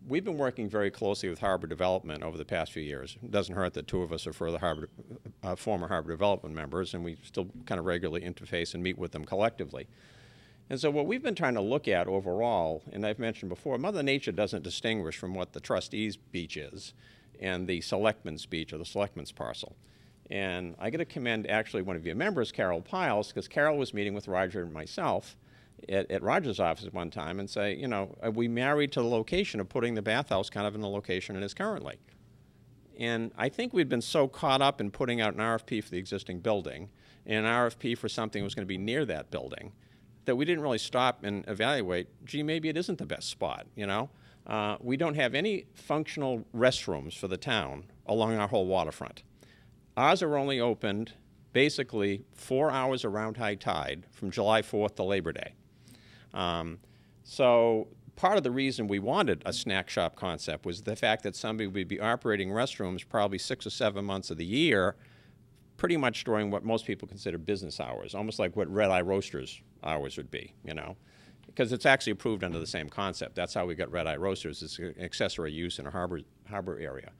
We've been working very closely with Harbor Development over the past few years. It doesn't hurt that two of us are former Harbor Development members, and we still kind of regularly interface and meet with them collectively. And so what we've been trying to look at overall, and I've mentioned before, Mother Nature doesn't distinguish from what the trustees' beach is and the selectmen's beach or the selectmen's parcel. And I got to commend actually one of your members, Carol Piles, because Carol was meeting with Roger and myself at Roger's office at one time and say, are we married to the location of putting the bathhouse kind of in the location it is currently? And I think we'd been so caught up in putting out an RFP for the existing building and an RFP for something that was going to be near that building that we didn't really stop and evaluate, gee, maybe it isn't the best spot, We don't have any functional restrooms for the town along our whole waterfront. Ours are only opened basically 4 hours around high tide from July 4th to Labor Day. So part of the reason we wanted a snack shop concept was the fact that somebody would be operating restrooms probably 6 or 7 months of the year, pretty much during what most people consider business hours, almost like what Red Eye Roasters hours would be, because it's actually approved under the same concept. That's how we got Red Eye Roasters. It's an accessory use in a harbor area.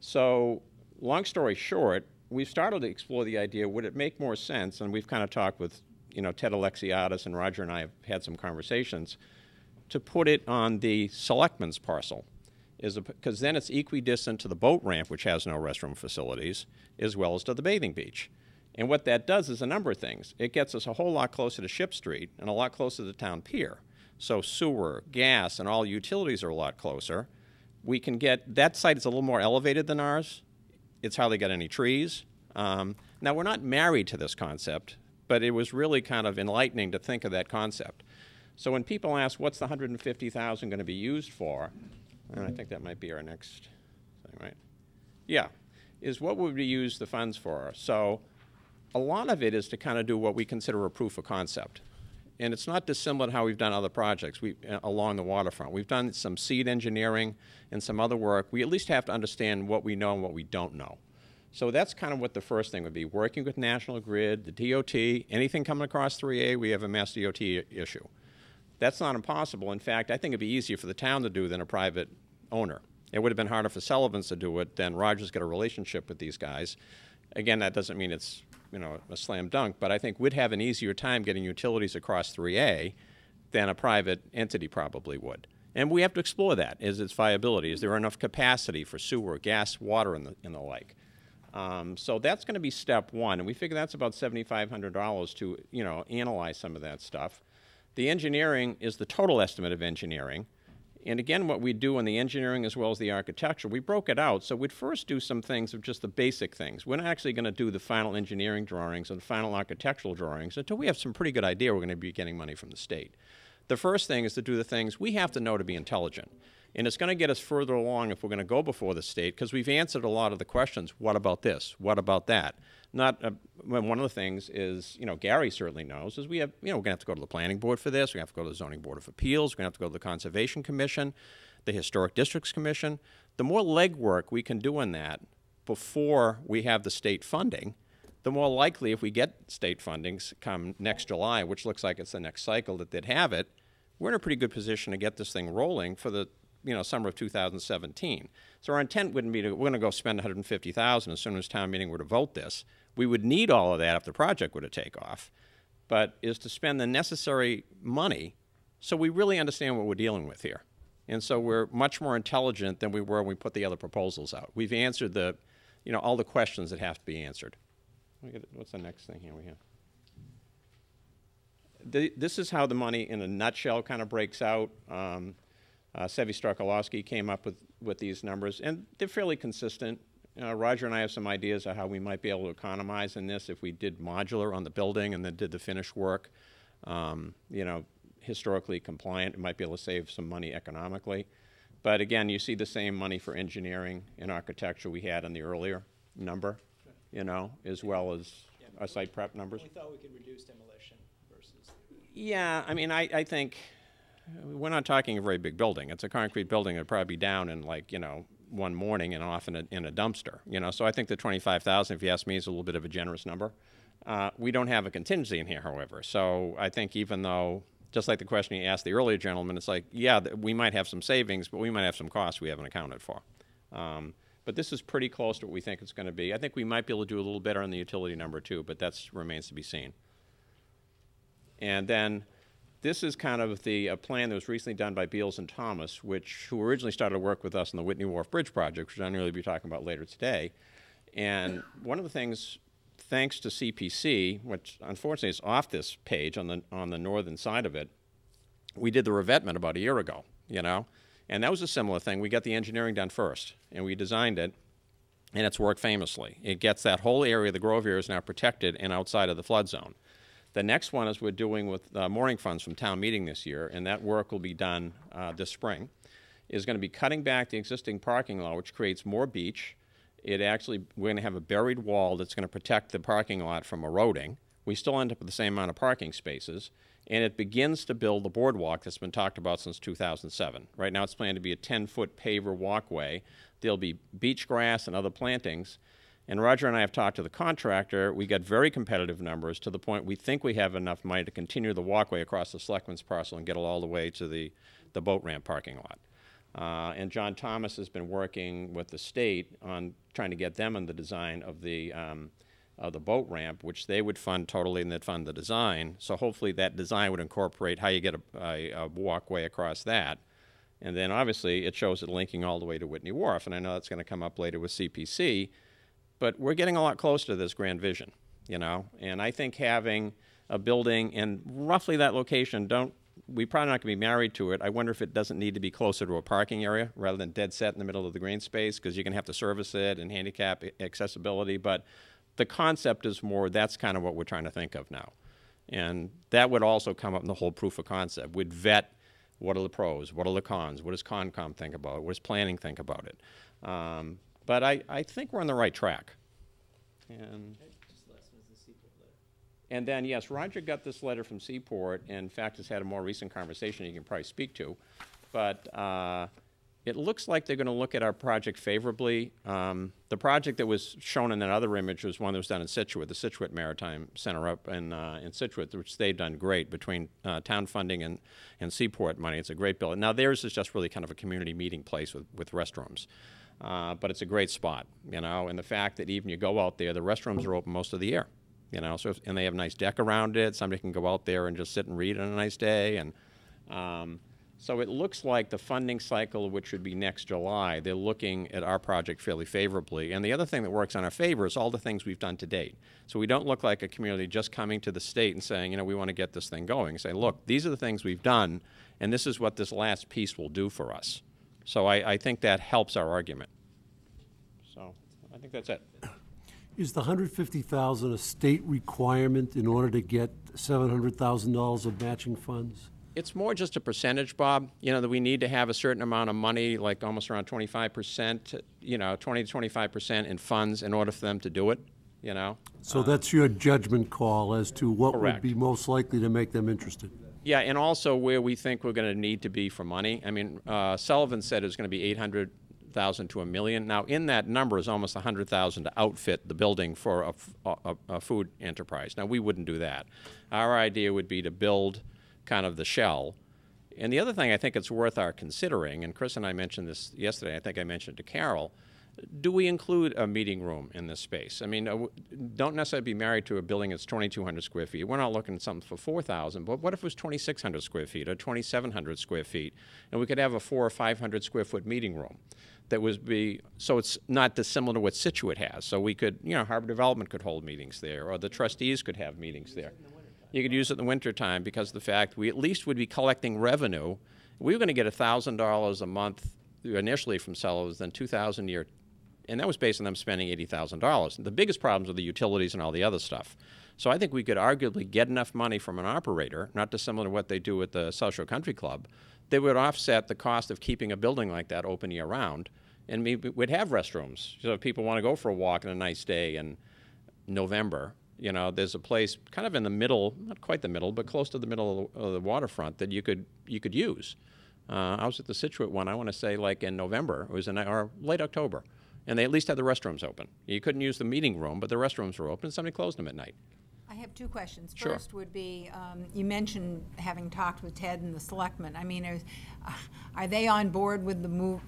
So long story short, we've started to explore the idea, would it make more sense, and we've kind of talked with Ted Alexiadis, and Roger and I have had some conversations, to put it on the selectmen's parcel, because then it's equidistant to the boat ramp, which has no restroom facilities, as well as to the bathing beach. And what that does is a number of things. It gets us a whole lot closer to Ship Street and a lot closer to the town pier. So sewer, gas, and all utilities are a lot closer. We can get, that site is a little more elevated than ours. It's hardly got any trees. Now, we're not married to this concept, but it was really kind of enlightening to think of that concept. So when people ask, what's the $150,000 going to be used for, and I think that might be our next thing, right? Yeah, is what would we use the funds for? So a lot of it is to kind of do what we consider a proof of concept. And it's not dissimilar to how we've done other projects along the waterfront. We've done some seed engineering and some other work. We at least have to understand what we know and what we don't know. So that's kind of what the first thing would be, working with National Grid, the DOT, anything coming across 3A, we have a Mass DOT issue. That's not impossible. In fact, I think it'd be easier for the town to do than a private owner. It would have been harder for Sullivan's to do it than Rogers got a relationship with these guys. Again, that doesn't mean it's, you know, a slam dunk, but I think we'd have an easier time getting utilities across 3A than a private entity probably would. And we have to explore that. Is its viability? Is there enough capacity for sewer, gas, water, and the like? So that's going to be step one, and we figure that's about $7,500 to, you know, analyze some of that stuff. The engineering is the total estimate of engineering. And again, what we do in the engineering as well as the architecture, we broke it out. So we'd first do some things of just the basic things. We're not actually going to do the final engineering drawings and the final architectural drawings until we have some pretty good idea we're going to be getting money from the state. The first thing is to do the things we have to know to be intelligent. And it's going to get us further along if we're going to go before the state, because we've answered a lot of the questions. What about this? What about that? Not one of the things is, you know, Gary certainly knows, is we have, you know, we're going to have to go to the planning board for this. We're going to have to go to the zoning board of appeals. We're going to have to go to the conservation commission, the historic districts commission. The more legwork we can do in that before we have the state funding, the more likely, if we get state fundings come next July, which looks like it's the next cycle that they'd have it, we're in a pretty good position to get this thing rolling for the, you know, summer of 2017. So our intent wouldn't be to, we're going to go spend $150,000 as soon as town meeting were to vote this. We would need all of that if the project were to take off, but is to spend the necessary money so we really understand what we're dealing with here. And so we're much more intelligent than we were when we put the other proposals out. We've answered the, you know, all the questions that have to be answered. What's the next thing here we have? This is how the money in a nutshell kind of breaks out. Sevi Starkolowski came up with these numbers, and they're fairly consistent. Roger and I have some ideas of how we might be able to economize in this if we did modular on the building and then did the finish work. You know, historically compliant, it might be able to save some money economically. But again, you see the same money for engineering and architecture we had in the earlier number, you know, as well as our site prep numbers. We thought we could reduce demolition versus... Yeah, I mean, I think we're not talking a very big building. It's a concrete building that'd probably be down in, like, you know, one morning and off in a dumpster, you know. So I think the $25,000, if you ask me, is a little bit of a generous number. We don't have a contingency in here, however. So I think even though, just like the question you asked the earlier gentleman, it's like, yeah, we might have some savings, but we might have some costs we haven't accounted for. But this is pretty close to what we think it's going to be. I think we might be able to do a little better on the utility number too, but that remains to be seen. And then this is kind of the plan that was recently done by Beals and Thomas, who originally started to work with us on the Whitney Wharf Bridge project, which I'll really be talking about later today. And one of the things, thanks to CPC, which unfortunately is off this page on the northern side of it, we did the revetment about a year ago, you know. And that was a similar thing. We got the engineering done first, and we designed it, and it's worked famously. It gets that whole area, the Grove area, is now protected and outside of the flood zone. The next one is we're doing with mooring funds from town meeting this year, and that work will be done this spring, is going to be cutting back the existing parking lot, which creates more beach. We're going to have a buried wall that's going to protect the parking lot from eroding. We still end up with the same amount of parking spaces, and it begins to build the boardwalk that's been talked about since 2007. Right now it's planned to be a 10-foot paver walkway. There'll be beach grass and other plantings. And Roger and I have talked to the contractor. We got very competitive numbers to the point we think we have enough money to continue the walkway across the selectmen's parcel and get it all the way to the boat ramp parking lot. And John Thomas has been working with the state on trying to get them in the design of the boat ramp, which they would fund totally, and they'd fund the design. So hopefully that design would incorporate how you get a walkway across that. And then obviously it shows it linking all the way to Whitney Wharf, and I know that's going to come up later with CPC. But we're getting a lot closer to this grand vision, you know, and I think having a building in roughly that location, don't we're probably not going to be married to it. I wonder if it doesn't need to be closer to a parking area rather than dead set in the middle of the green space, because you're going to have to service it and handicap accessibility. But the concept is more, that's kind of what we're trying to think of now. And that would also come up in the whole proof of concept. We'd vet what are the pros, what are the cons, what does Concom think about it, what does planning think about it. But I think we're on the right track. And then, yes, Roger got this letter from Seaport, and in fact has had a more recent conversation you can probably speak to. But it looks like they're going to look at our project favorably. The project that was shown in that other image was one that was done in Scituate, the Scituate Maritime Center up in Scituate, which they've done great between town funding and Seaport money. It's a great building. Now theirs is just really kind of a community meeting place with restrooms. But it's a great spot, you know, and the fact that even you go out there, the restrooms are open most of the year, you know, so and they have a nice deck around it. Somebody can go out there and just sit and read on a nice day. And so it looks like the funding cycle, which would be next July, they're looking at our project fairly favorably. And the other thing that works in our favor is all the things we've done to date. So we don't look like a community just coming to the state and saying, you know, we want to get this thing going. Say, look, these are the things we've done, and this is what this last piece will do for us. So I think that helps our argument. So I think that's it. Is the $150,000 a state requirement in order to get $700,000 of matching funds? It's more just a percentage, Bob. You know, that we need to have a certain amount of money, like almost around 25%, you know, 20 to 25% in funds in order for them to do it, you know. So that's your judgment call as to what Correct. would be most likely to make them interested? Yeah, and also where we think we're going to need to be for money. I mean, Sullivan said it's going to be 800,000 to $1 million. Now, in that number is almost 100,000 to outfit the building for a food enterprise. Now, we wouldn't do that. Our idea would be to build kind of the shell. And the other thing I think it's worth our considering, and Chris and I mentioned this yesterday, I think I mentioned to Carol, do we include a meeting room in this space? I mean, don't necessarily be married to a building that's 2,200 square feet. We're not looking at something for 4,000, but what if it was 2,600 square feet or 2,700 square feet, and we could have a 400 or 500 square foot meeting room that would be, so it's not dissimilar to what Scituate has. So we could, you know, Harbor Development could hold meetings there, or the trustees could have meetings there. You could use it in the wintertime because of the fact we at least would be collecting revenue. We were going to get $1,000 a month initially from sellers, then $2,000 a year. And that was based on them spending $80,000. The biggest problems are the utilities and all the other stuff. So I think we could arguably get enough money from an operator, not dissimilar to what they do at the South Shore Country Club, that would offset the cost of keeping a building like that open year-round. And we'd have restrooms. So if people want to go for a walk on a nice day in November, you know, there's a place kind of in the middle, not quite the middle, but close to the middle of the waterfront that you could use. I was at the Scituate one, I want to say like in November, it was or late October. And they at least had the restrooms open. You couldn't use the meeting room, but the restrooms were open, and somebody closed them at night. I have two questions. Sure. First would be, you mentioned having talked with Ted and the selectmen. I mean, are they on board with the move,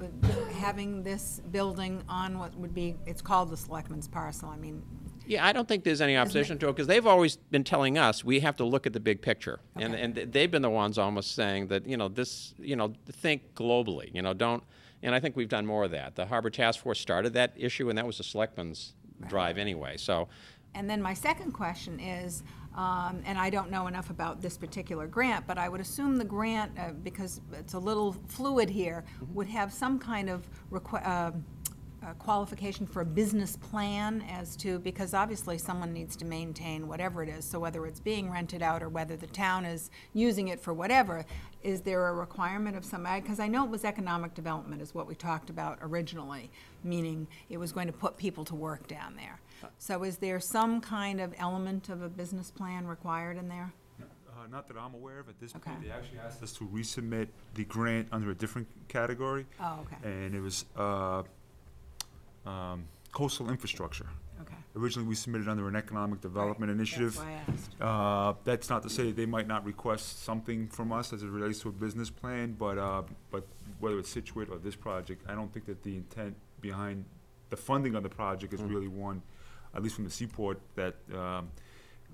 having this building on what would be, it's called the selectmen's parcel, I mean. Yeah, I don't think there's any opposition to it, because they've always been telling us we have to look at the big picture. Okay. And they've been the ones almost saying that, you know, this, you know, think globally, you know, don't. And I think we've done more of that. The Harbor Task Force started that issue, and that was the selectmen's drive anyway. So, and then my second question is, and I don't know enough about this particular grant, but I would assume the grant, because it's a little fluid here, would have some kind of qualification for a business plan as to, because obviously someone needs to maintain whatever it is, so whether it's being rented out or whether the town is using it for whatever, is there a requirement of some, because I know it was economic development is what we talked about originally, meaning it was going to put people to work down there. So is there some kind of element of a business plan required in there? Not that I'm aware of at this Okay. point. They actually asked us to resubmit the grant under a different category. Oh, okay. And it was coastal infrastructure. Okay. Originally, we submitted under an economic development initiative. That's why I asked. That's not to say that they might not request something from us as it relates to a business plan, but whether it's Scituate or this project, I don't think that the intent behind the funding of the project is really one, at least from the Seaport, that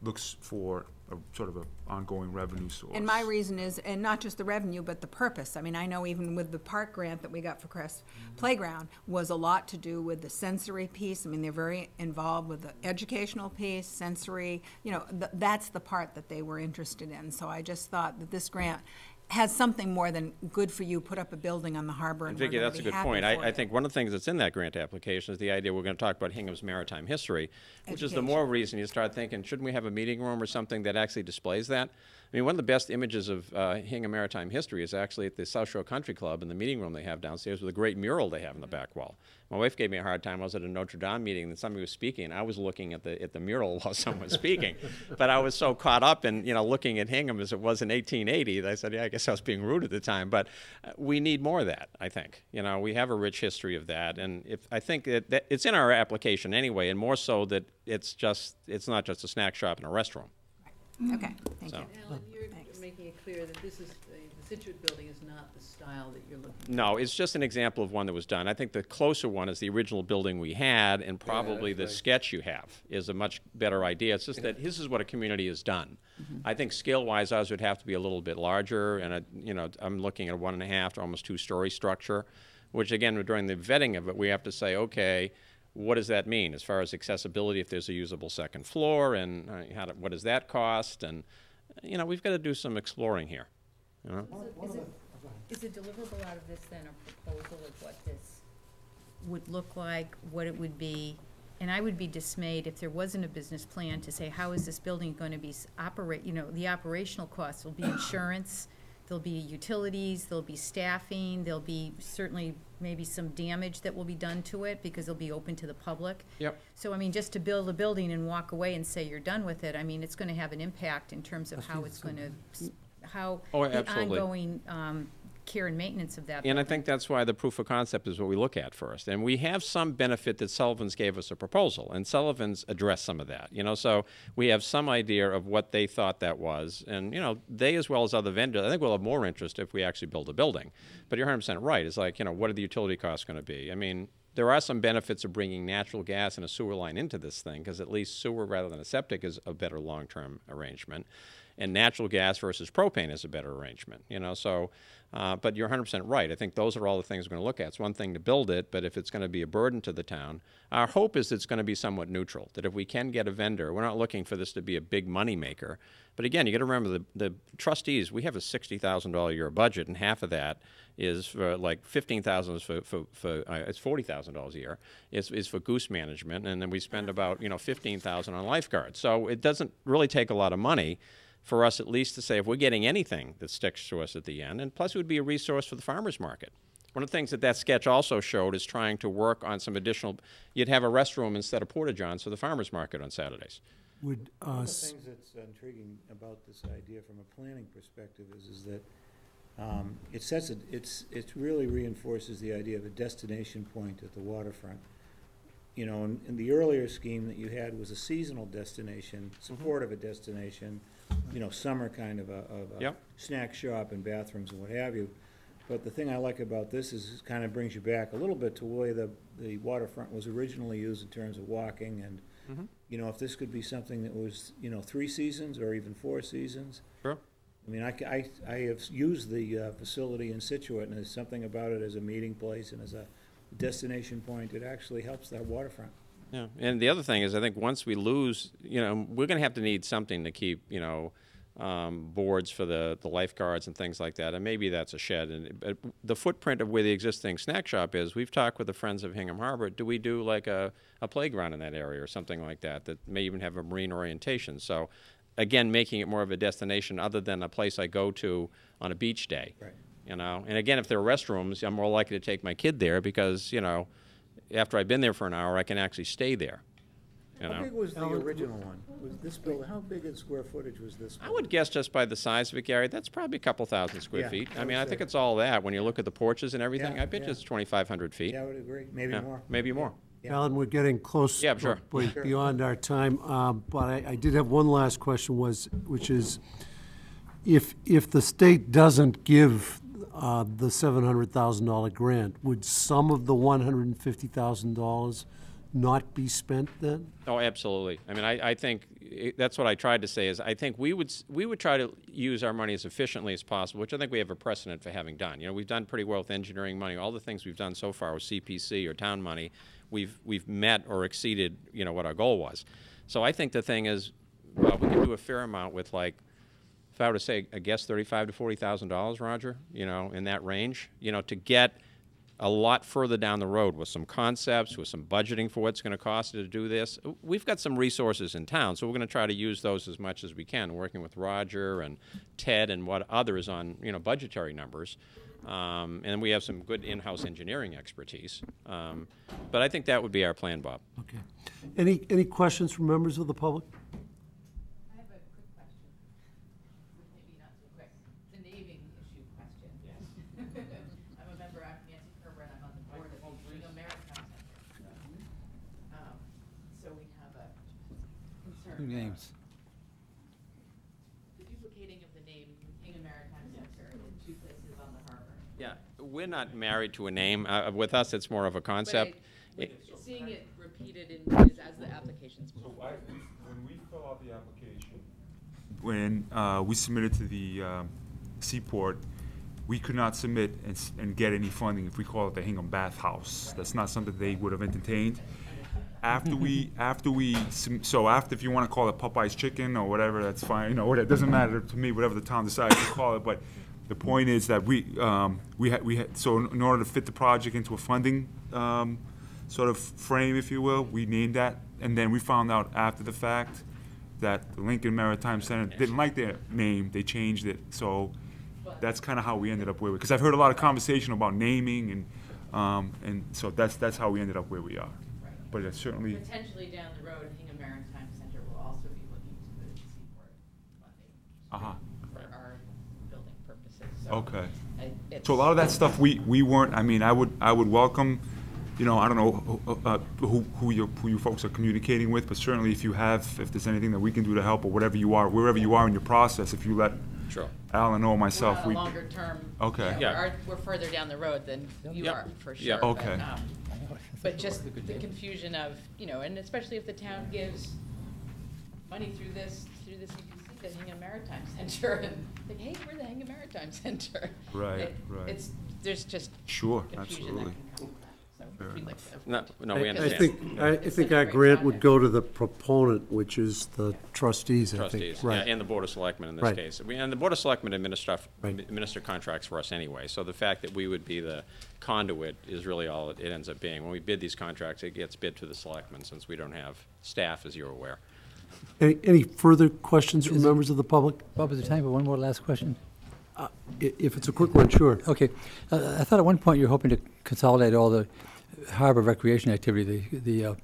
looks for a sort of an ongoing revenue source. And my reason is, and not just the revenue, but the purpose. I mean, I know even with the park grant that we got for Crest Playground was a lot to do with the sensory piece. I mean, they're very involved with the educational piece, sensory, you know, that's the part that they were interested in. So I just thought that this grant has something more than good for you, put up a building on the harbor and we're Vicki, gonna that's a be good happy point. for I you. think one of the things that's in that grant application is the idea we're going to talk about Hingham's maritime history, which is the Education. more reason you start thinking, shouldn't we have a meeting room or something that actually displays that? I mean, one of the best images of Hingham maritime history is actually at the South Shore Country Club in the meeting room they have downstairs with a great mural they have in the back wall. My wife gave me a hard time. I was at a Notre Dame meeting and somebody was speaking, and I was looking at the mural while someone was speaking. But I was so caught up in, looking at Hingham as it was in 1880 that I said, yeah, I guess I was being rude at the time. But we need more of that, I think. We have a rich history of that. And I think that it's in our application anyway, and more so that it's not just a snack shop and a restroom. Okay, thank you. Alan, you're making it clear that this is, the Situate building is not the style that you're looking for. No, it's just an example of one that was done. I think the closer one is the original building we had, and probably the sketch you have is a much better idea. It's just that this is what a community has done. I think scale-wise, ours would have to be a little bit larger, and I'm looking at a 1.5 to almost 2-story structure, which again, during the vetting of it, we have to say, okay, what does that mean as far as accessibility, if there's a usable second floor, and what does that cost? And, we've got to do some exploring here. Is it deliverable out of this then, a proposal of what this would look like, what it would be? And I would be dismayed if there wasn't a business plan to say, how is this building going to be the operational costs will be insurance, there'll be utilities, there'll be staffing, there'll be certainly maybe some damage that will be done to it because it'll be open to the public. Yep. So, just to build a building and walk away and say you're done with it, it's going to have an impact in terms of how it's going to, the absolutely. ongoing care and maintenance of that And I building. think that's why the proof of concept is what we look at first. And we have some benefit that Sullivan's gave us a proposal, and Sullivan's addressed some of that. So we have some idea of what they thought that was. And, they, as well as other vendors, I think we'll have more interest if we actually build a building. But you're 100% right. It's like, what are the utility costs going to be? There are some benefits of bringing natural gas and a sewer line into this thing, because at least sewer rather than a septic is a better long-term arrangement. And natural gas versus propane is a better arrangement, but you're 100% right. I think those are all the things we're going to look at. It's one thing to build it, but if it's going to be a burden to the town, our hope is it's going to be somewhat neutral, that if we can get a vendor, we're not looking for this to be a big money maker. But again, you got to remember the trustees, we have a $60,000 a year budget, and half of that is for like $15,000 is for it's $40,000 a year is for goose management, and then we spend about $15,000 on lifeguards. So it doesn't really take a lot of money for us at least to say if we're getting anything that sticks to us at the end, and plus it would be a resource for the farmers market. One of the things that sketch also showed is trying to work on some additional, you'd have a restroom instead of porta-johns for the farmers market on Saturdays. Would, One of the things that's intriguing about this idea from a planning perspective is that it really reinforces the idea of a destination point at the waterfront. In the earlier scheme that you had was a seasonal destination, support of a destination, summer kind of a Yep. snack shop and bathrooms and what have you. But the thing I like about this is it kind of brings you back a little bit to the way the waterfront was originally used in terms of walking, and if this could be something that was 3 seasons or even 4 seasons. Sure. I have used the facility in Situate, and there's something about it as a meeting place and as a destination point. It actually helps that waterfront. Yeah, and the other thing is I think once we lose, we're going to have to need something to keep, boards for the lifeguards and things like that, and maybe that's a shed. And the footprint of where the existing snack shop is, we've talked with the Friends of Hingham Harbor, do we do like a playground in that area or something like that may even have a marine orientation? So, again, making it more of a destination other than a place I go to on a beach day. Right. And again, if there are restrooms, I'm more likely to take my kid there because, after I've been there for an hour, I can actually stay there. How big was the original one? Was this building, how big in square footage was this I would guess just by the size of it, Gary, that's probably a couple thousand square Yeah, feet. I would I say. think it's all that. When you look at the porches and everything, Yeah, I bet yeah. it's 2,500 feet. Yeah, I would agree. Maybe Yeah, more. maybe more. Yeah. Alan, we're getting close. Yeah, sure. Beyond our time, but I did have one last question, which is, if the state doesn't give the $700,000 grant, would some of the $150,000 not be spent then? Oh, absolutely. I think that's what I tried to say is I think we would try to use our money as efficiently as possible, which I think we have a precedent for having done. We've done pretty well with engineering money. All the things we've done so far with CPC or town money, we've met or exceeded what our goal was. So I think the thing is, we can do a fair amount with like if I were to say, I guess $35,000 to $40,000, Roger, in that range, to get a lot further down the road with some concepts, with some budgeting for what's going to cost to do this. We've got some resources in town, so we're going to try to use those as much as we can, working with Roger and Ted and what others on, budgetary numbers. And we have some good in-house engineering expertise. But I think that would be our plan, Bob. Okay. Any questions from members of the public? I have a quick question, maybe not too quick. The naming issue question. Yes. I'm a member, I'm Nancy Kerber, and I'm on the board of the Hingham Maritime Center. So we have a concern. Two names. The duplicating of the name Hingham Maritime Center in two places on the harbor. Yeah, we're not married to a name. With us, it's more of a concept. Seeing it repeated as the applications. So when we fill out the application, when we submitted to the Seaport, we could not submit and get any funding if we call it the Hingham Bath House. That's not something they would have entertained. After if you want to call it Popeye's Chicken or whatever, that's fine. It doesn't matter to me, whatever the town decides to call it. But the point is that so in order to fit the project into a funding sort of frame, if you will, we named that, and then we found out after the fact that the Lincoln Maritime Center didn't like their name. They changed it. So that's kind of how we ended up where we. Because I've heard a lot of conversation about naming, and so that's how we ended up where we are. Right. But it's certainly Potentially down the road, Hingham Maritime Center will also be looking to the Seaport funding for our building purposes. So okay. It's So a lot of that stuff we weren't. I mean, I would welcome. I don't know who you folks are communicating with, but certainly if there's anything that we can do to help or wherever you are in your process, if you let Alan or myself, we're on a longer term. Okay. We're further down the road than you are, for sure. Yeah. Okay. But just the confusion of, and especially if the town gives money through the CPC to Hingham Maritime Center, and think, hey, we're the Hingham Maritime Center. Right. There's just sure, confusion absolutely. that can come. So we'd like to- No, we understand. I think our grant would go to the proponent, which is the trustees, I think. Trustees, Right. and the Board of Selectmen in this Right. case. And the Board of Selectmen administer contracts for us anyway, so the fact that we would be the conduit is really all it ends up being. When we bid these contracts, it gets bid to the Selectmen, since we don't have staff, as you're aware. Any further questions from members of the public? Bob, is there time for one more last question? If it's a quick one, sure. Okay. I thought at one point you were hoping to consolidate all the harbor recreation activity, the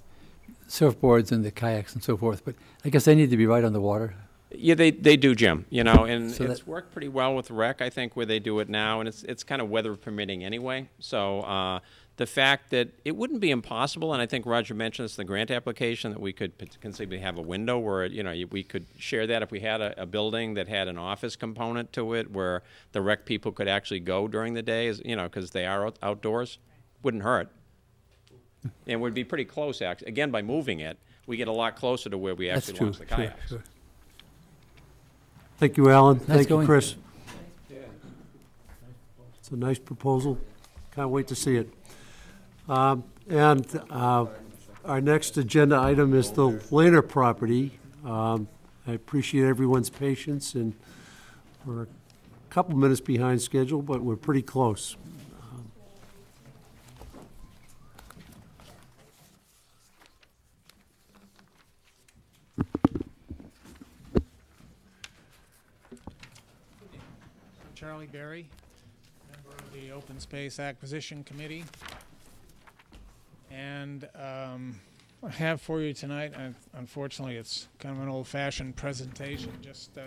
surfboards and the kayaks and so forth, but I guess they need to be right on the water. Yeah, they do, Jim, and So it's worked pretty well with rec, I think, where they do it now, and it's kind of weather permitting anyway. So the fact that it wouldn't be impossible, and I think Roger mentioned this in the grant application, that we could conceivably have a window where, we could share that if we had a building that had an office component to it, where the rec people could actually go during the day, because they are outdoors. Wouldn't hurt. And would be pretty close, actually. Again, by moving it, we get a lot closer to where we actually launch the kayaks. Sure. Thank you, Alan. Nice Thank you, going. Chris. It's a nice proposal. Can't wait to see it. Our next agenda item is the Laner property. I appreciate everyone's patience, and we're a couple minutes behind schedule, but we're pretty close. Charlie Berry, member of the Open Space Acquisition Committee. And I have for you tonight, unfortunately it's kind of an old-fashioned presentation, just piece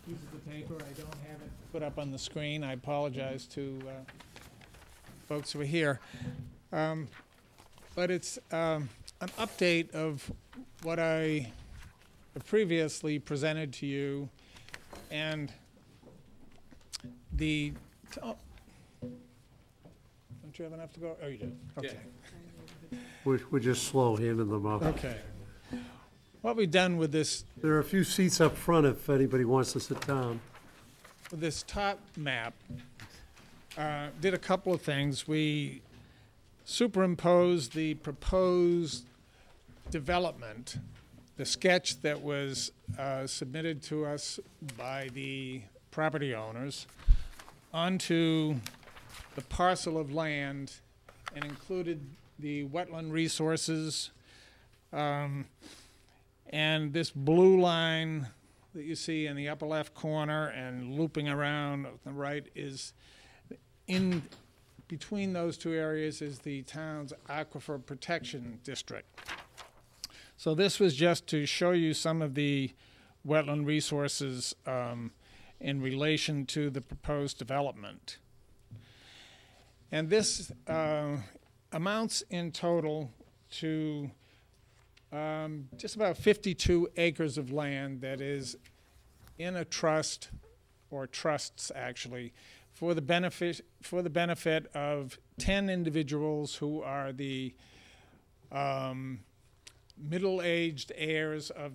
of the paper. I don't have it put up on the screen. I apologize to folks who are here. But it's an update of what I have previously presented to you, and don't you have enough to go? Oh, you do. Okay. We're just slow handing them out. Okay. What we've done with this, There are a few seats up front if anybody wants to sit down. with this top map, did a couple of things. We superimposed the proposed development the sketch that was submitted to us by the property owners onto the parcel of land and included the wetland resources. And this blue line that you see in the upper left corner and looping around on the right is in between those two areas is the town's aquifer protection district. So this was just to show you some of the wetland resources in relation to the proposed development. And this amounts in total to just about 52 acres of land that is in a trust, or trusts actually, for the benefit of 10 individuals who are the middle-aged heirs of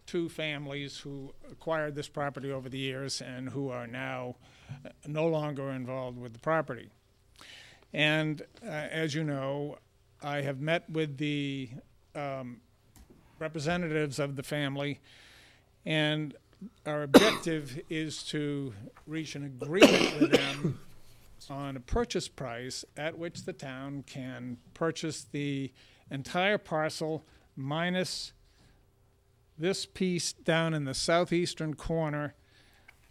2 families who acquired this property over the years and who are now no longer involved with the property. And as you know, I have met with the representatives of the family, and our objective is to reach an agreement with them on a purchase price at which the town can purchase the entire parcel minus this piece down in the southeastern corner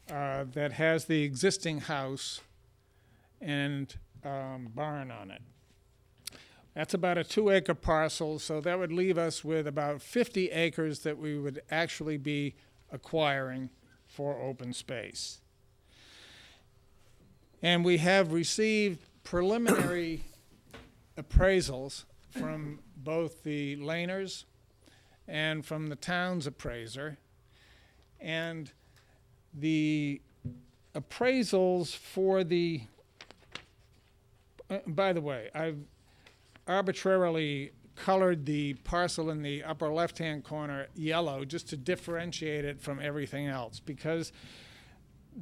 that has the existing house and barn on it. That's about a 2-acre parcel, so that would leave us with about 50 acres that we would actually be acquiring for open space. And we have received preliminary appraisals from both the Laners and from the town's appraiser. And the appraisals for the, by the way, I've arbitrarily colored the parcel in the upper left-hand corner yellow just to differentiate it from everything else, because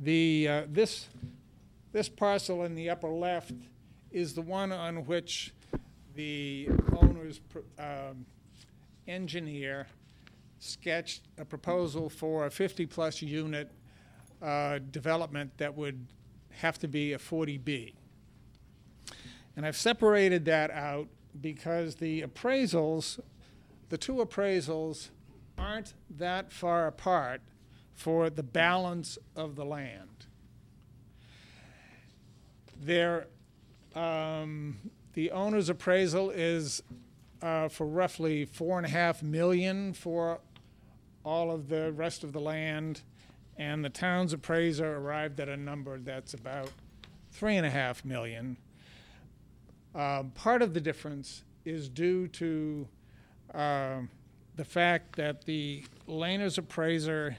the this parcel in the upper left is the one on which the owner's engineer sketched a proposal for a 50-plus unit development that would have to be a 40B. And I've separated that out because the appraisals, the 2 appraisals, aren't that far apart for the balance of the land. The owner's appraisal is for roughly $4.5 million for all of the rest of the land, and the town's appraiser arrived at a number that's about $3.5 million. Part of the difference is due to the fact that the Laners appraiser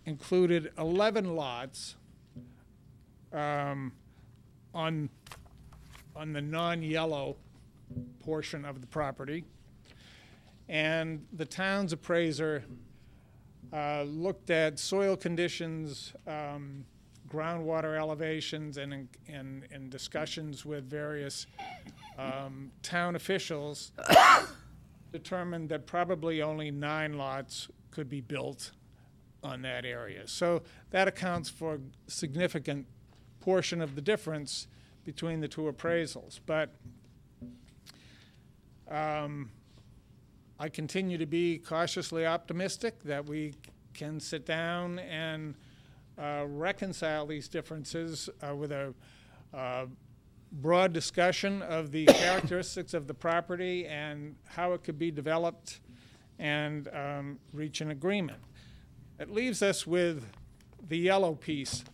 included 11 lots on the non-yellow portion of the property, and the town's appraiser looked at soil conditions, groundwater elevations, and in discussions with various town officials, determined that probably only 9 lots could be built on that area. So that accounts for a significant portion of the difference between the 2 appraisals. But I continue to be cautiously optimistic that we can sit down and reconcile these differences with a broad discussion of the characteristics of the property and how it could be developed, and reach an agreement. It leaves us with the yellow piece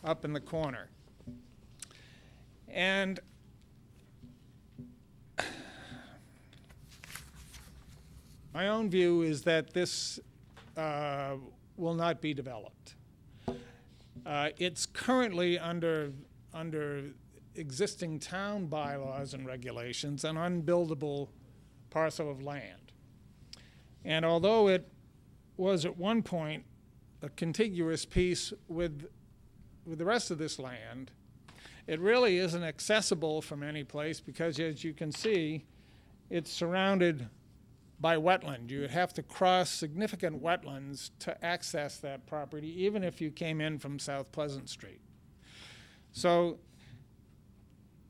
up in the corner. And my own view is that this will not be developed. It's currently under existing town bylaws and regulations an unbuildable parcel of land. And although it was at one point a contiguous piece with the rest of this land, it really isn't accessible from any place because, as you can see, it's surrounded by wetland. You would have to cross significant wetlands to access that property, even if you came in from South Pleasant Street. So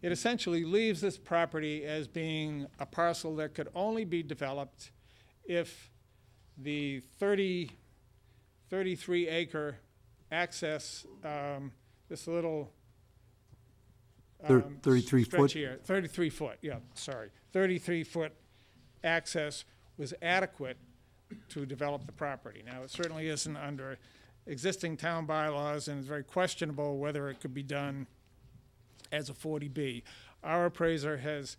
it essentially leaves this property as being a parcel that could only be developed if the 33-acre access, this little 33 stretch foot? here, 33 foot, yeah, sorry, 33-foot access was adequate to develop the property. Now, it certainly isn't under existing town bylaws, and it's very questionable whether it could be done as a 40B. Our appraiser has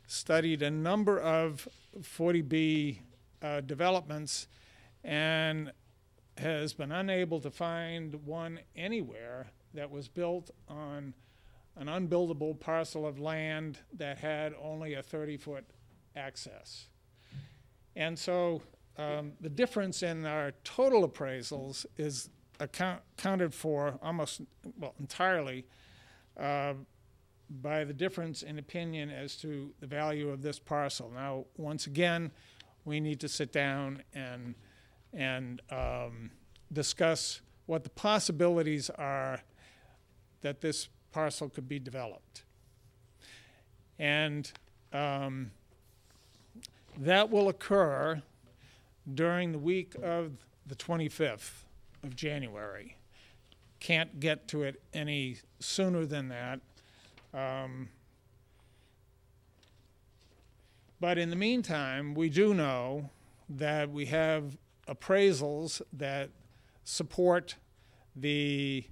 studied a number of 40B developments and has been unable to find one anywhere that was built on an unbuildable parcel of land that had only a 30-foot access. And so the difference in our total appraisals is accounted for almost, well, entirely by the difference in opinion as to the value of this parcel. Now, once again, we need to sit down and discuss what the possibilities are that this parcel could be developed. And that will occur during the week of the 25th of January. Can't get to it any sooner than that. But in the meantime, we do know that we have appraisals that support the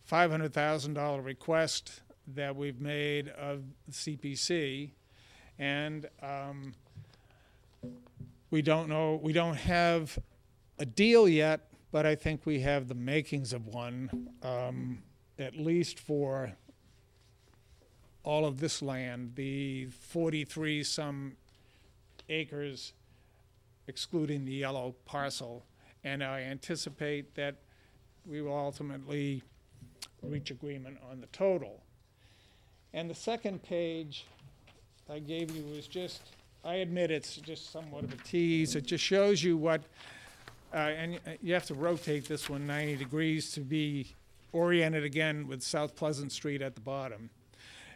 $500,000 request that we've made of the CPC, and we don't know, we don't have a deal yet, but I think we have the makings of one, at least for all of this land, the 43-some acres, excluding the yellow parcel, and I anticipate that we will ultimately reach agreement on the total. And the second page I gave you was just, I admit it's just somewhat of a tease. It just shows you what, and you have to rotate this one 90 degrees to be oriented again with South Pleasant Street at the bottom.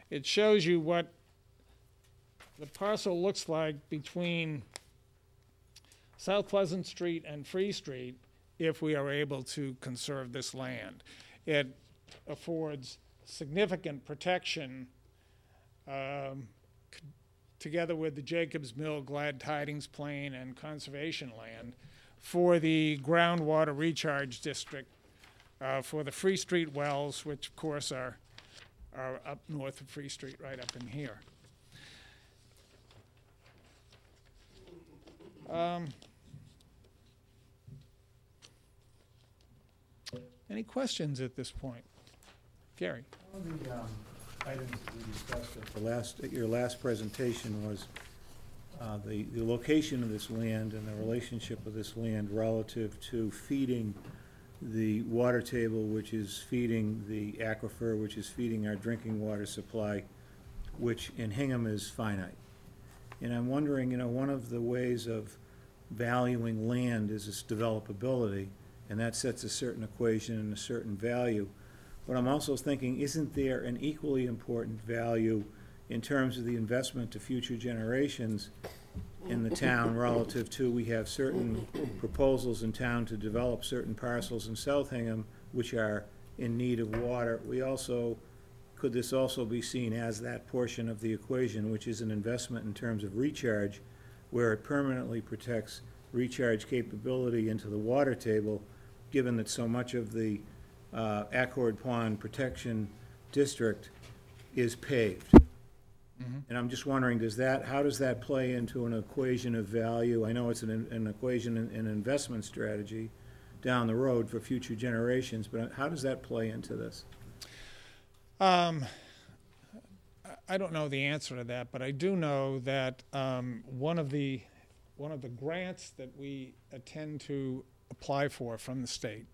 It shows you what the parcel looks like between South Pleasant Street and Free Street if we are able to conserve this land. It affords significant protection together with the Jacobs Mill Glad Tidings Plain and conservation land for the groundwater recharge district for the Free Street wells, which of course are up north of Free Street, right up in here. Any questions at this point? Gary? One of the items that we discussed at your last presentation was the location of this land and the relationship of this land relative to feeding the water table, which is feeding the aquifer, which is feeding our drinking water supply, which in Hingham is finite. And I'm wondering, you know, one of the ways of valuing land is its developability, and that sets a certain equation and a certain value. But I'm also thinking, isn't there an equally important value in terms of the investment to future generations in the town relative to, we have certain proposals in town to develop certain parcels in South Hingham which are in need of water. We also, could this also be seen as that portion of the equation, which is an investment in terms of recharge, where it permanently protects recharge capability into the water table, given that so much of the Accord Pond Protection District is paved? Mm-hmm. And I'm just wondering, how does that play into an equation of value? I know it's an equation, an investment strategy down the road for future generations, but how does that play into this? I don't know the answer to that, but I do know that one of the grants that we intend to apply for from the state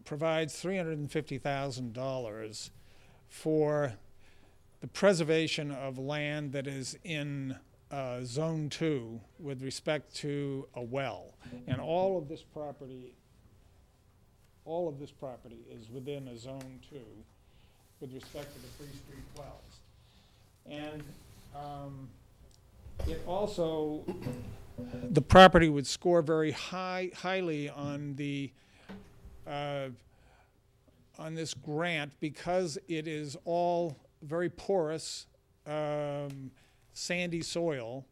provides $350,000 for the preservation of land that is in Zone 2 with respect to a well. And all of this property is within a Zone 2 with respect to the Free Street wells. And it also, the property would score very highly on the on this grant because it is all very porous, sandy soil,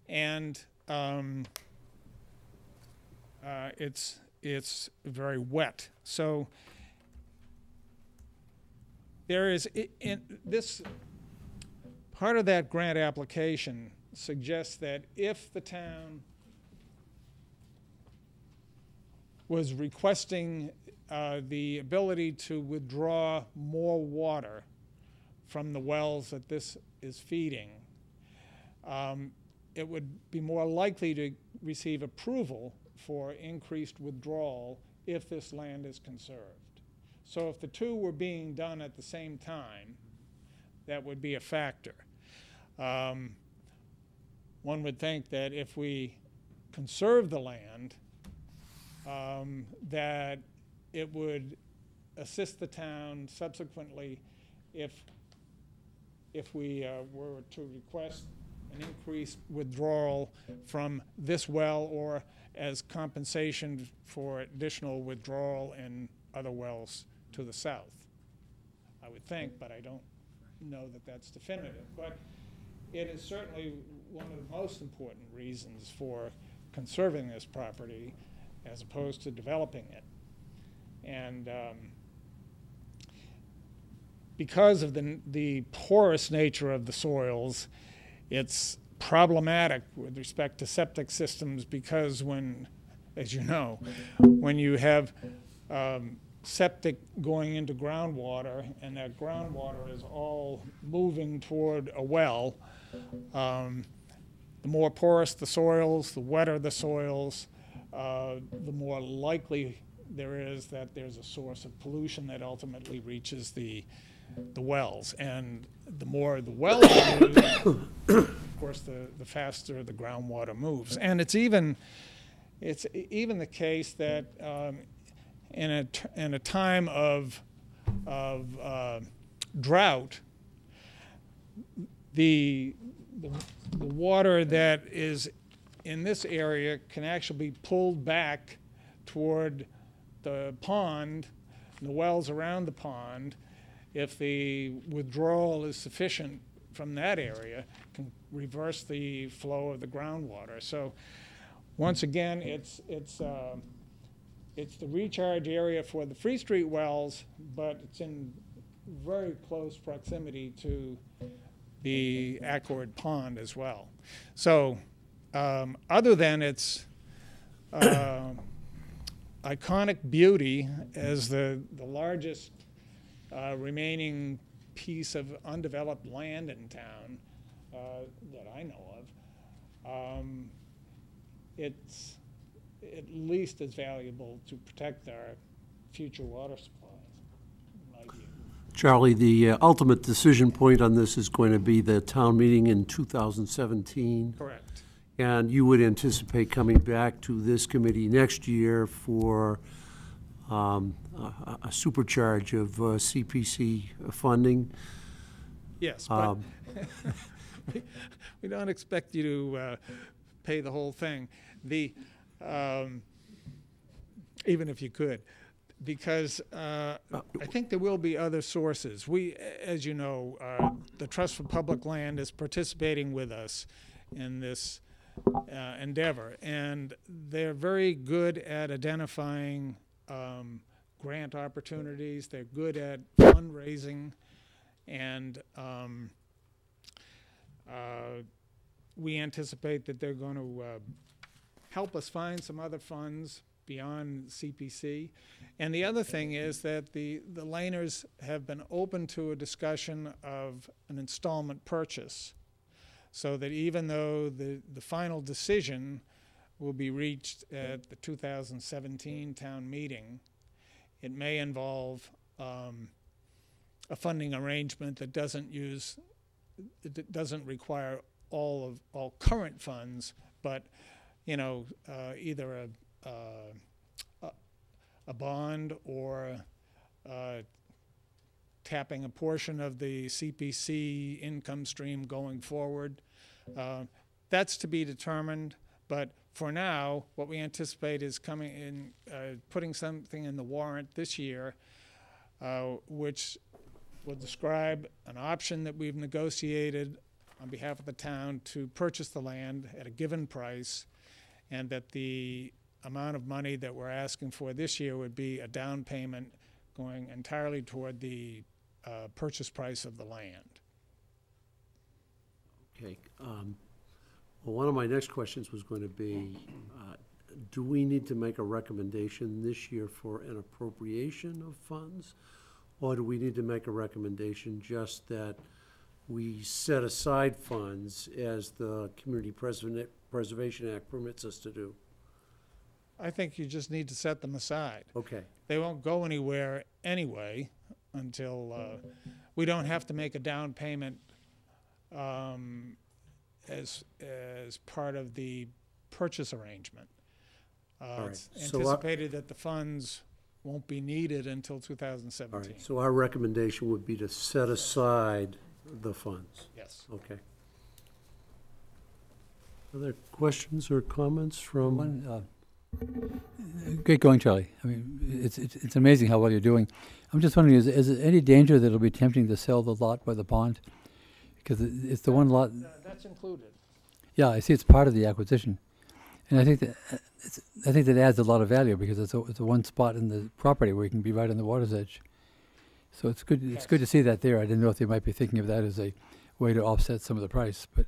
and it's very wet. So there is in this part of that grant application suggests that if the town was requesting the ability to withdraw more water from the wells that this is feeding, it would be more likely to receive approval for increased withdrawal if this land is conserved. So if the two were being done at the same time, that would be a factor. One would think that if we conserve the land, that it would assist the town subsequently if we were to request an increased withdrawal from this well or as compensation for additional withdrawal in other wells to the south. I would think, but I don't know that that's definitive. But it is certainly one of the most important reasons for conserving this property as opposed to developing it. And because of the porous nature of the soils, it's problematic with respect to septic systems because when, as you know, when you have septic going into groundwater and that groundwater is all moving toward a well, the more porous the soils, the wetter the soils, the more likely there is that there's a source of pollution that ultimately reaches the wells. And the more the wells move, of course, the faster the groundwater moves. And it's even the case that in a time of drought, the water that is in this area can actually be pulled back toward the pond, the wells around the pond, if the withdrawal is sufficient from that area, can reverse the flow of the groundwater. So once again, it's the recharge area for the Free Street wells, but it's in very close proximity to the Accord Pond as well. So other than its iconic beauty as the largest remaining piece of undeveloped land in town that I know of, it's at least as valuable to protect our future water supplies, in my view. Charlie, the ultimate decision point on this is going to be the town meeting in 2017. Correct. And you would anticipate coming back to this committee next year for a supercharge of CPC funding. Yes, but we don't expect you to pay the whole thing. Even if you could, because I think there will be other sources. We, as you know, the Trust for Public Land is participating with us in this endeavor, and they're very good at identifying grant opportunities. They're good at fundraising, and we anticipate that they're going to help us find some other funds beyond CPC. And the other thing is that the laners have been open to a discussion of an installment purchase, so that even though the final decision will be reached at the 2017 town meeting, it may involve a funding arrangement that doesn't require all current funds, but either a bond or tapping a portion of the CPC income stream going forward. That's to be determined, but for now, what we anticipate is coming in, putting something in the warrant this year, which will describe an option that we've negotiated on behalf of the town to purchase the land at a given price, and that the amount of money that we're asking for this year would be a down payment going entirely toward the purchase price of the land. Okay. Well, one of my next questions was going to be, do we need to make a recommendation this year for an appropriation of funds? Or do we need to make a recommendation just that we set aside funds as the Community Preservation Act permits us to do? I think you just need to set them aside. Okay. They won't go anywhere anyway until we don't have to make a down payment as part of the purchase arrangement. All right. It's So anticipated that the funds won't be needed until 2017. All right, so our recommendation would be to set aside the funds. Yes. Okay. Other questions or comments from? Great going, Charlie. I mean, it's amazing how well you're doing. I'm just wondering, is there any danger that it'll be tempting to sell the lot by the pond? Because it's the one lot. That's included. Yeah, I see it's part of the acquisition, and I think that adds a lot of value because it's a one spot in the property where you can be right on the water's edge. So it's good. It's good to see that there. I didn't know if they might be thinking of that as a way to offset some of the price, but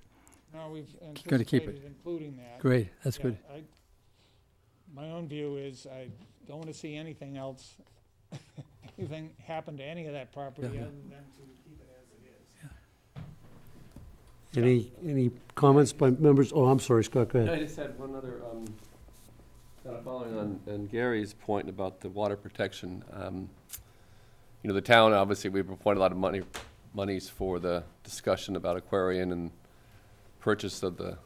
No, we've going to keep it. anticipated including that. Great, that's Yeah, good. My own view is I don't want to see anything else, anything happen to any of that property Yeah. other than to keep it as it is. Any comments by members? Oh, I'm sorry, Scott, go I ahead. just had one other, following on Gary's point about the water protection. The town, obviously, we've appointed a lot of monies for the discussion about Aquarian and purchase of the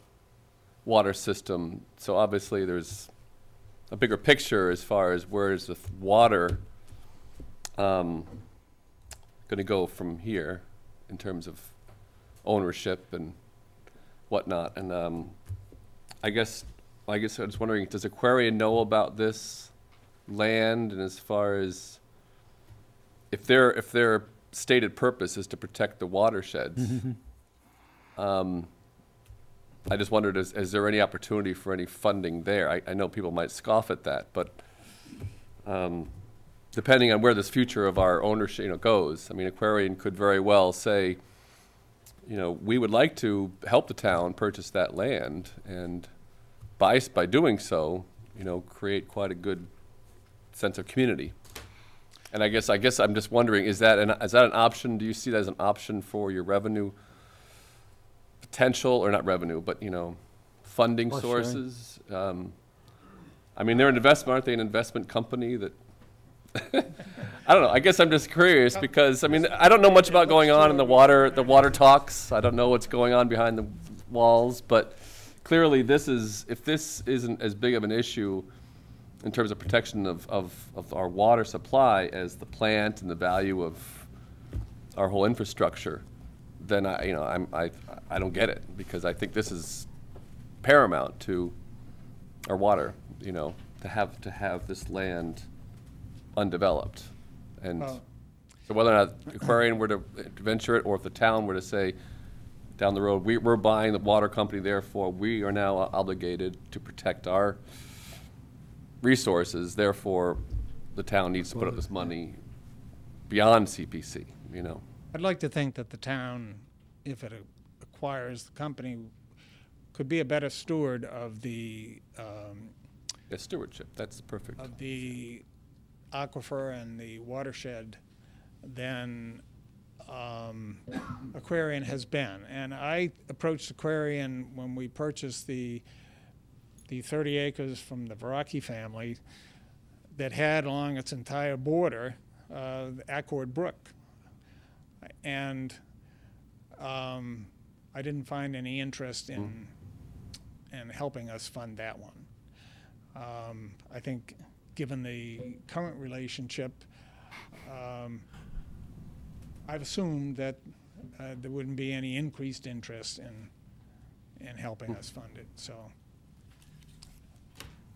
water system. So obviously, there's a bigger picture as far as where is the water going to go from here in terms of ownership and whatnot. And I guess I was wondering, does Aquarian know about this land? And as far as if their stated purpose is to protect the watersheds, I just wondered, is there any opportunity for any funding there? I know people might scoff at that, but depending on where this future of our ownership goes, I mean, Aquarian could very well say, we would like to help the town purchase that land, and by doing so, create quite a good sense of community. And I guess I'm just wondering, is that an option? Do you see that as an option for your revenue potential, or not revenue, but funding sources? I mean, they're an investment, aren't they? An investment company that. I don't know. I guess I'm just curious because I don't know much about going on in the water talks. I don't know what's going on behind the walls, but clearly if this isn't as big of an issue in terms of protection of our water supply as the plant and the value of our whole infrastructure, then I don't get it, because I think this is paramount to our water, to have this land undeveloped. And so whether or not Aquarian were to venture it, or if the town were to say down the road, we're buying the water company, therefore we are now obligated to protect our resources, therefore the town needs to put up this money beyond CPC, I'd like to think that the town, if it acquires the company, could be a better steward of the stewardship. That's perfect. Of the aquifer and the watershed than Aquarian has been. And I approached Aquarian when we purchased the 30 acres from the Veraki family that had along its entire border the Accord Brook. And I didn't find any interest in helping us fund that one. I think given the current relationship, I've assumed that there wouldn't be any increased interest in helping us fund it. So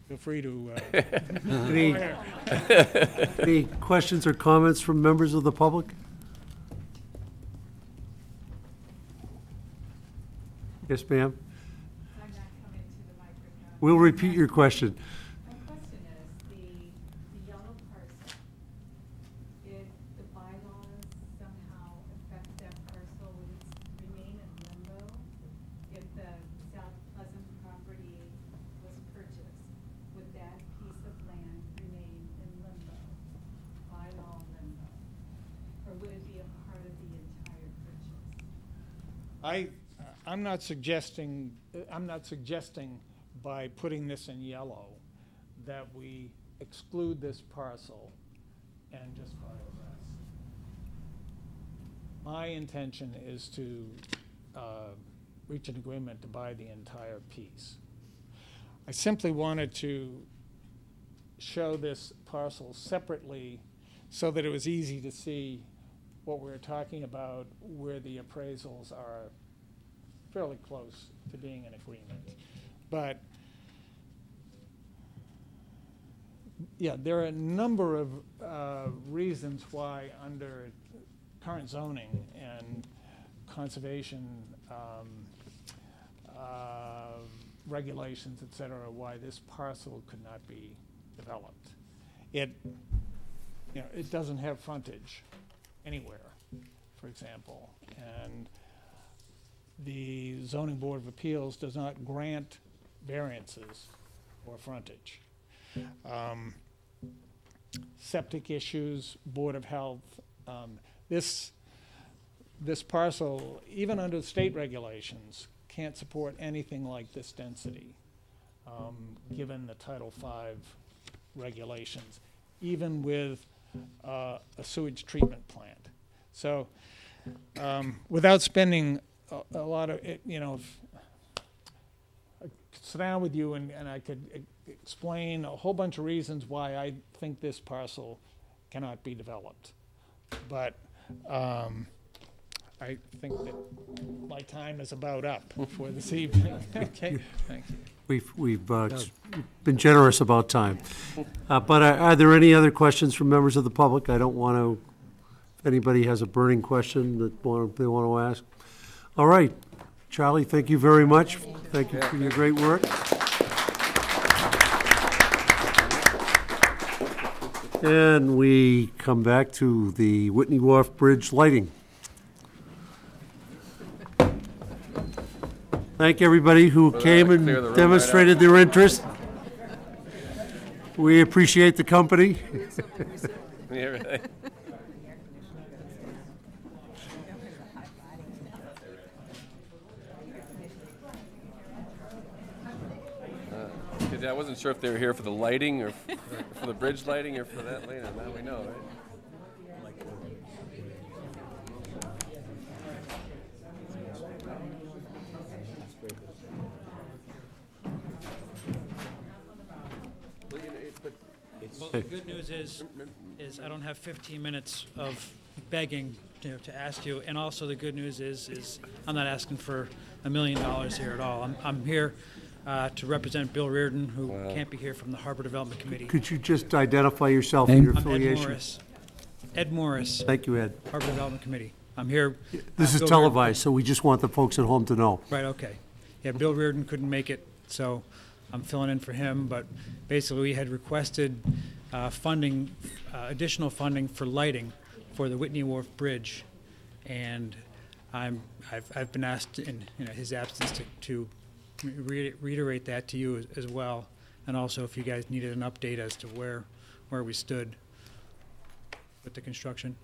feel free to. Any questions or comments from members of the public? Yes, ma'am. I'm not coming to the microphone. We'll repeat your question. My question is, the yellow parcel, if the bylaws somehow affect that parcel, would it remain in limbo? If the South Pleasant property was purchased, would that piece of land remain in limbo, bylaw limbo? Or would it be a part of the entire purchase? I'm not suggesting by putting this in yellow that we exclude this parcel and just buy the rest. My intention is to reach an agreement to buy the entire piece. I simply wanted to show this parcel separately so that it was easy to see what we're talking about, where the appraisals are fairly close to being in agreement. But yeah, there are a number of reasons why under current zoning and conservation regulations, et cetera, why this parcel could not be developed. It doesn't have frontage anywhere, for example, and the Zoning Board of Appeals does not grant variances or frontage. Septic issues, Board of Health, this parcel, even under state regulations, can't support anything like this density, given the Title V regulations, even with a sewage treatment plant. So without spending a lot of it, if I could sit down with you and I could explain a whole bunch of reasons why I think this parcel cannot be developed. But I think that my time is about up for this evening. Okay, thank you. We've been generous about time. But are there any other questions from members of the public? I don't want to, if anybody has a burning question that they want to ask. All right, Charlie, thank you very much. Thank you for your great work. And we come back to the Whitney Wharf Bridge lighting. Thank everybody who came and demonstrated their interest. We appreciate the company. Yeah, really. I wasn't sure if they were here for the lighting or for the bridge lighting or for that later. Now we know, right? Well, the good news is I don't have 15 minutes of begging to ask you, and also the good news is I'm not asking for $1 million here at all. I'm here to represent Bill Reardon, who can't be here from the Harbor Development Committee. Could you just identify yourself and your affiliation? I'm Ed Morris. Ed Morris. Thank you, Ed. Harbor Development Committee. I'm here. This is Bill televised, Reardon. so we just want the folks at home to know. Right, okay. Yeah, Bill Reardon couldn't make it, so I'm filling in for him. But basically, we had requested funding, additional funding for lighting for the Whitney Wharf Bridge, and I've been asked in his absence to reiterate that to you as well, and also if you guys needed an update as to where we stood with the construction.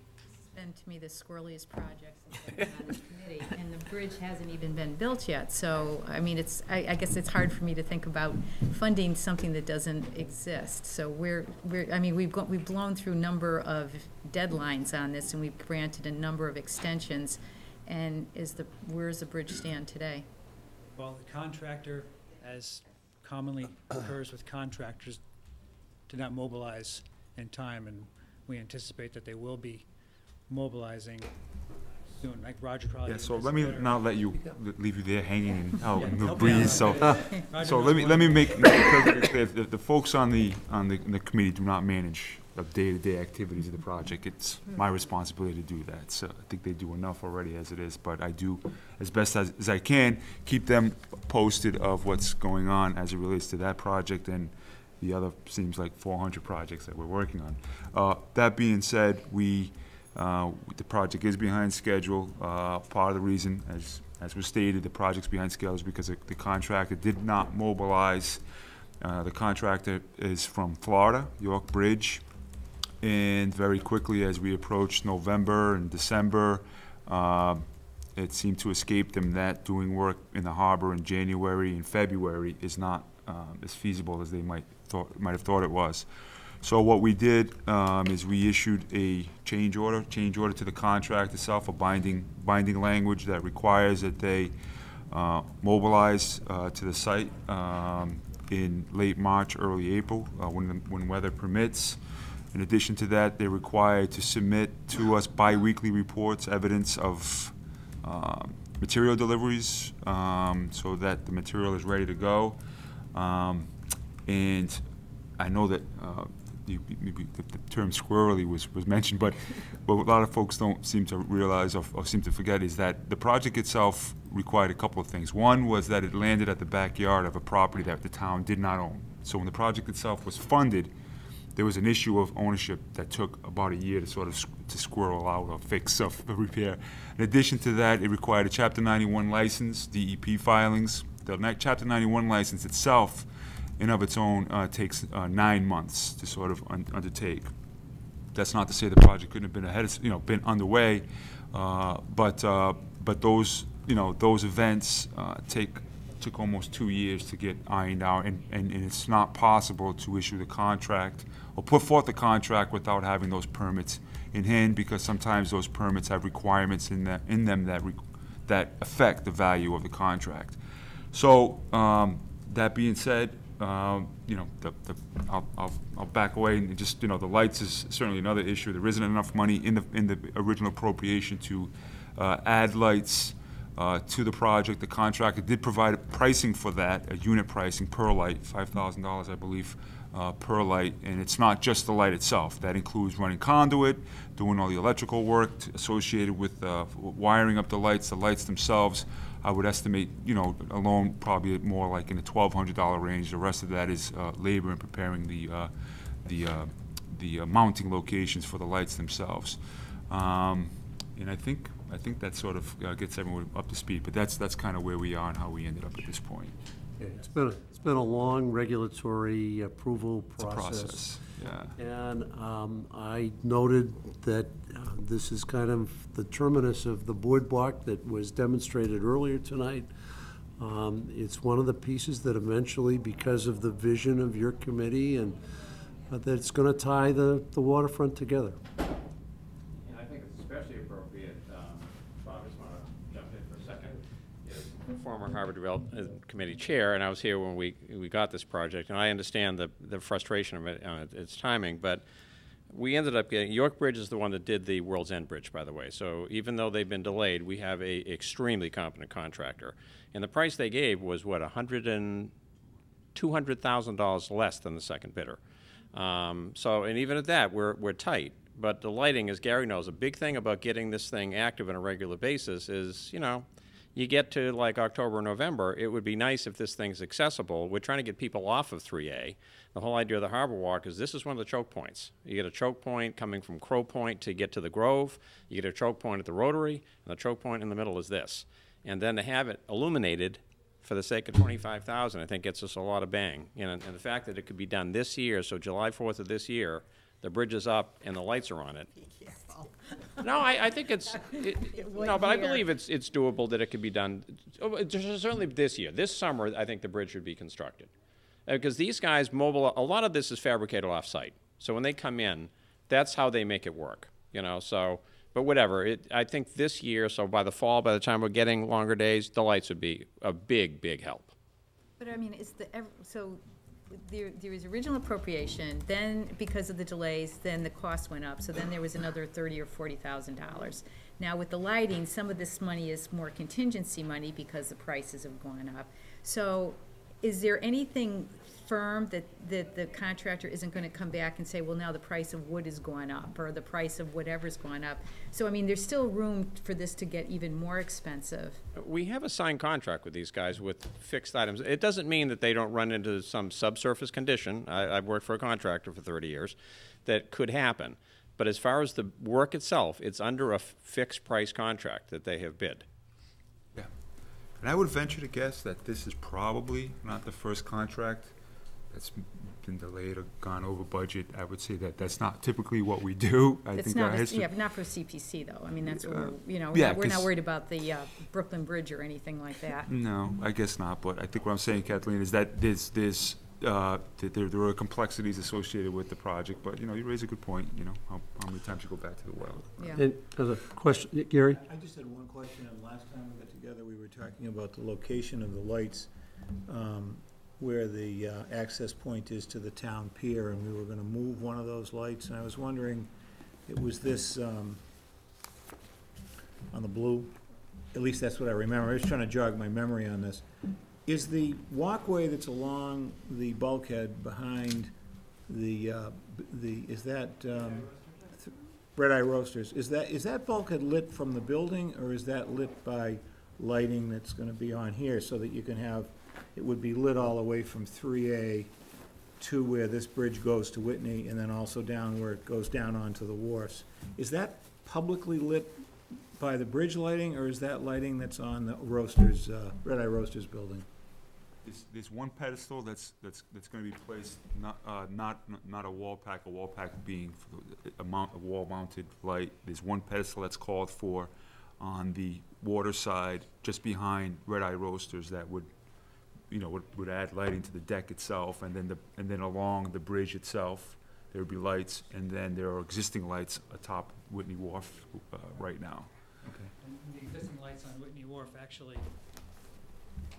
been, to me, the squirreliest project since I've been on this committee, and the bridge hasn't even been built yet. So, I mean, I guess it's hard for me to think about funding something that doesn't exist. So we've blown through a number of deadlines on this, and we've granted a number of extensions. And where's the bridge stand today? Well, the contractor, as commonly occurs with contractors, did not mobilize in time, and we anticipate that they will be mobilizing soon, like Roger probably. Yeah, so let me not leave you there hanging out in the help me breeze. out. So, Roger so knows let what me to make perfectly clear that the folks on the committee do not manage the day-to-day activities of the project. It's my responsibility to do that. So I think they do enough already as it is, but I do as best as I can keep them posted of what's going on as it relates to that project and the other seems like 400 projects that we're working on. That being said, the project is behind schedule. Part of the reason, as was stated, the project's behind schedule is because the contractor did not mobilize. The contractor is from Florida, York Bridge, and very quickly as we approached November and December, it seemed to escape them that doing work in the harbor in January and February is not as feasible as they might have thought it was. So what we did is we issued a change order to the contract itself, a binding language that requires that they mobilize to the site in late March, early April, when weather permits. In addition to that, they're required to submit to us bi-weekly reports, evidence of material deliveries, so that the material is ready to go. And I know that the term squirrely was mentioned, but a lot of folks don't seem to realize or seem to forget is that the project itself required a couple of things. One was that it landed at the backyard of a property that the town did not own. So when the project itself was funded, there was an issue of ownership that took about a year to sort of to squirrel out or fix or repair. In addition to that, it required a Chapter 91 license, DEP filings. The Chapter 91 license itself, in of its own, takes 9 months to sort of undertake. That's not to say the project couldn't have been been underway, but those events took almost 2 years to get ironed out, and it's not possible to issue the contract or put forth the contract without having those permits in hand, because sometimes those permits have requirements in them that affect the value of the contract. So that being said, I'll back away and just, the lights is certainly another issue. There isn't enough money in the original appropriation to add lights to the project. The contractor did provide pricing for that, a unit pricing per light, $5,000, I believe, per light. And it's not just the light itself. That includes running conduit, doing all the electrical work associated with wiring up the lights themselves. I would estimate, alone probably more like in the $1,200 range. The rest of that is labor and preparing the mounting locations for the lights themselves. And I think that sort of gets everyone up to speed. But that's kind of where we are and how we ended up at this point. Yeah, it's been a long regulatory approval process. It's a process, yeah. And I noted that this is kind of the terminus of the boardwalk that was demonstrated earlier tonight. It's one of the pieces that eventually, because of the vision of your committee, and that it's going to tie the waterfront together. I think it's especially appropriate, Bob, I just want to jump in for a second, is former Harbor Development Committee chair, and I was here when we got this project, and I understand the frustration of it, its timing, but we ended up getting, York Bridge is the one that did the World's End Bridge, by the way, so even though they've been delayed, we have a extremely competent contractor. And the price they gave was, what, $200,000 less than the second bidder. So, and even at that, we're tight. But the lighting, as Gary knows, a big thing about getting this thing active on a regular basis is, you get to like October or November, it would be nice if this thing's accessible. We're trying to get people off of 3A. The whole idea of the Harbor Walk is this is one of the choke points. You get a choke point coming from Crow Point to get to the Grove. You get a choke point at the Rotary, and the choke point in the middle is this. And then to have it illuminated for the sake of $25,000, I think gets us a lot of bang. And the fact that it could be done this year, so July 4th of this year, the bridge is up, and the lights are on it. No, I think no, but I believe it's doable that it could be done, certainly this year. This summer, I think the bridge should be constructed. Because these guys, a lot of this is fabricated off-site. So when they come in, that's how they make it work, you know, so, but whatever. I think this year, so by the fall, by the time we're getting longer days, the lights would be a big, big help. But I mean, so there was original appropriation, then because of the delays, then the cost went up, so then there was another $30,000 or $40,000. Now with the lighting, some of this money is more contingency money because the prices have gone up. So is there anything firm that the contractor isn't going to come back and say, well, now the price of wood is going up, or the price of whatever's going up? So, I mean, there's still room for this to get even more expensive. We have a signed contract with these guys with fixed items. It doesn't mean that they don't run into some subsurface condition. I've worked for a contractor for 30 years. That could happen. But as far as the work itself, it's under a fixed price contract that they have bid. Yeah. And I would venture to guess that this is probably not the first contract that's been delayed or gone over budget. I would say that that's not typically what we do. It's not, yeah, but not for CPC though. I mean, that's what we're, you know, yeah, we're not worried about the Brooklyn Bridge or anything like that. No, I guess not. But I think what I'm saying, Kathleen, is that there are complexities associated with the project. But you know, you raise a good point. You know, how many times you go back to the well. Yeah. And as a question, Gary? I just had one question. And last time we got together, we were talking about the location of the lights, where the access point is to the town pier, and we were going to move one of those lights. And I was wondering, it was this on the blue. At least that's what I remember. I was trying to jog my memory on this. Is the walkway that's along the bulkhead behind the is that Red Eye Roasters? Is that bulkhead lit from the building, or is that lit by lighting that's going to be on here, so that you can have, it would be lit all the way from 3A to where this bridge goes to Whitney, and then also down where it goes down onto the wharfs? Is that publicly lit by the bridge lighting, or is that lighting that's on the Roasters, Red Eye Roasters building? There's one pedestal that's going to be placed, not a wall pack. A wall pack being a wall-mounted light. There's one pedestal that's called for on the water side, just behind Red Eye Roasters, that would, you know, would add lighting to the deck itself, and then along the bridge itself, there would be lights, and then there are existing lights atop Whitney Wharf right now. Okay. And the existing lights on Whitney Wharf, actually,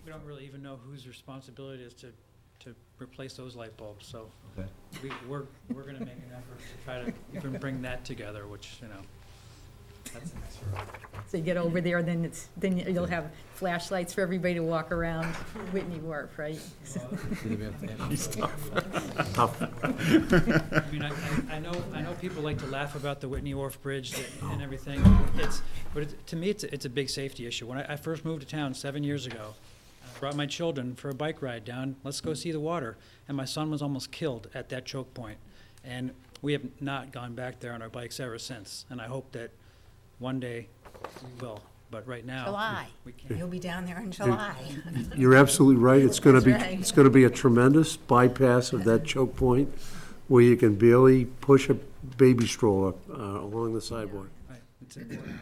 we don't really even know whose responsibility it is to replace those light bulbs, so Okay. we're going to make an effort to try to even bring that together, which, you know, that's an extra. So you get over there, then you'll have flashlights for everybody to walk around Whitney Wharf, right? Tough. I mean, I know people like to laugh about the Whitney Wharf Bridge and everything. To me, it's a big safety issue. When I first moved to town 7 years ago, I brought my children for a bike ride down. Let's go see the water, and my son was almost killed at that choke point. And we have not gone back there on our bikes ever since. And I hope that one day we will. But right now, July. we can't. You'll be down there in July. You're absolutely right. It's going to be, That's right. it's going to be a tremendous bypass of that choke point where you can barely push a baby stroller along the sidewalk. Right. It's important.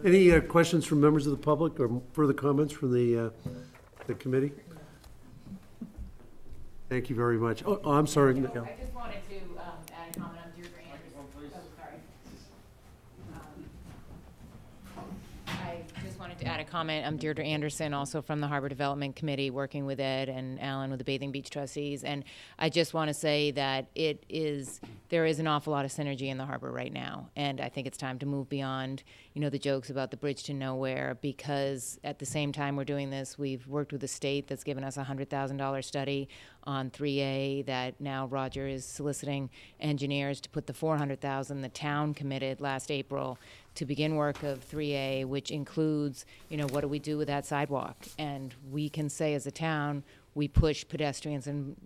Any questions from members of the public or further comments from the committee? Thank you very much. Oh, I'm sorry. I just wanted to add a comment on Deirdre Anderson. Oh, sorry. I just wanted to add a comment. I'm Deirdre Anderson, also from the Harbor Development Committee, working with Ed and Alan with the Bathing Beach Trustees. And I just want to say that there is an awful lot of synergy in the harbor right now. And I think it's time to move beyond, you know, the jokes about the bridge to nowhere, because at the same time we're doing this, we've worked with the state that's given us a $100,000 study on 3A that now Roger is soliciting engineers to put the $400,000 the town committed last April to begin work of 3A, which includes, you know, what do we do with that sidewalk? And we can say as a town, we push pedestrians and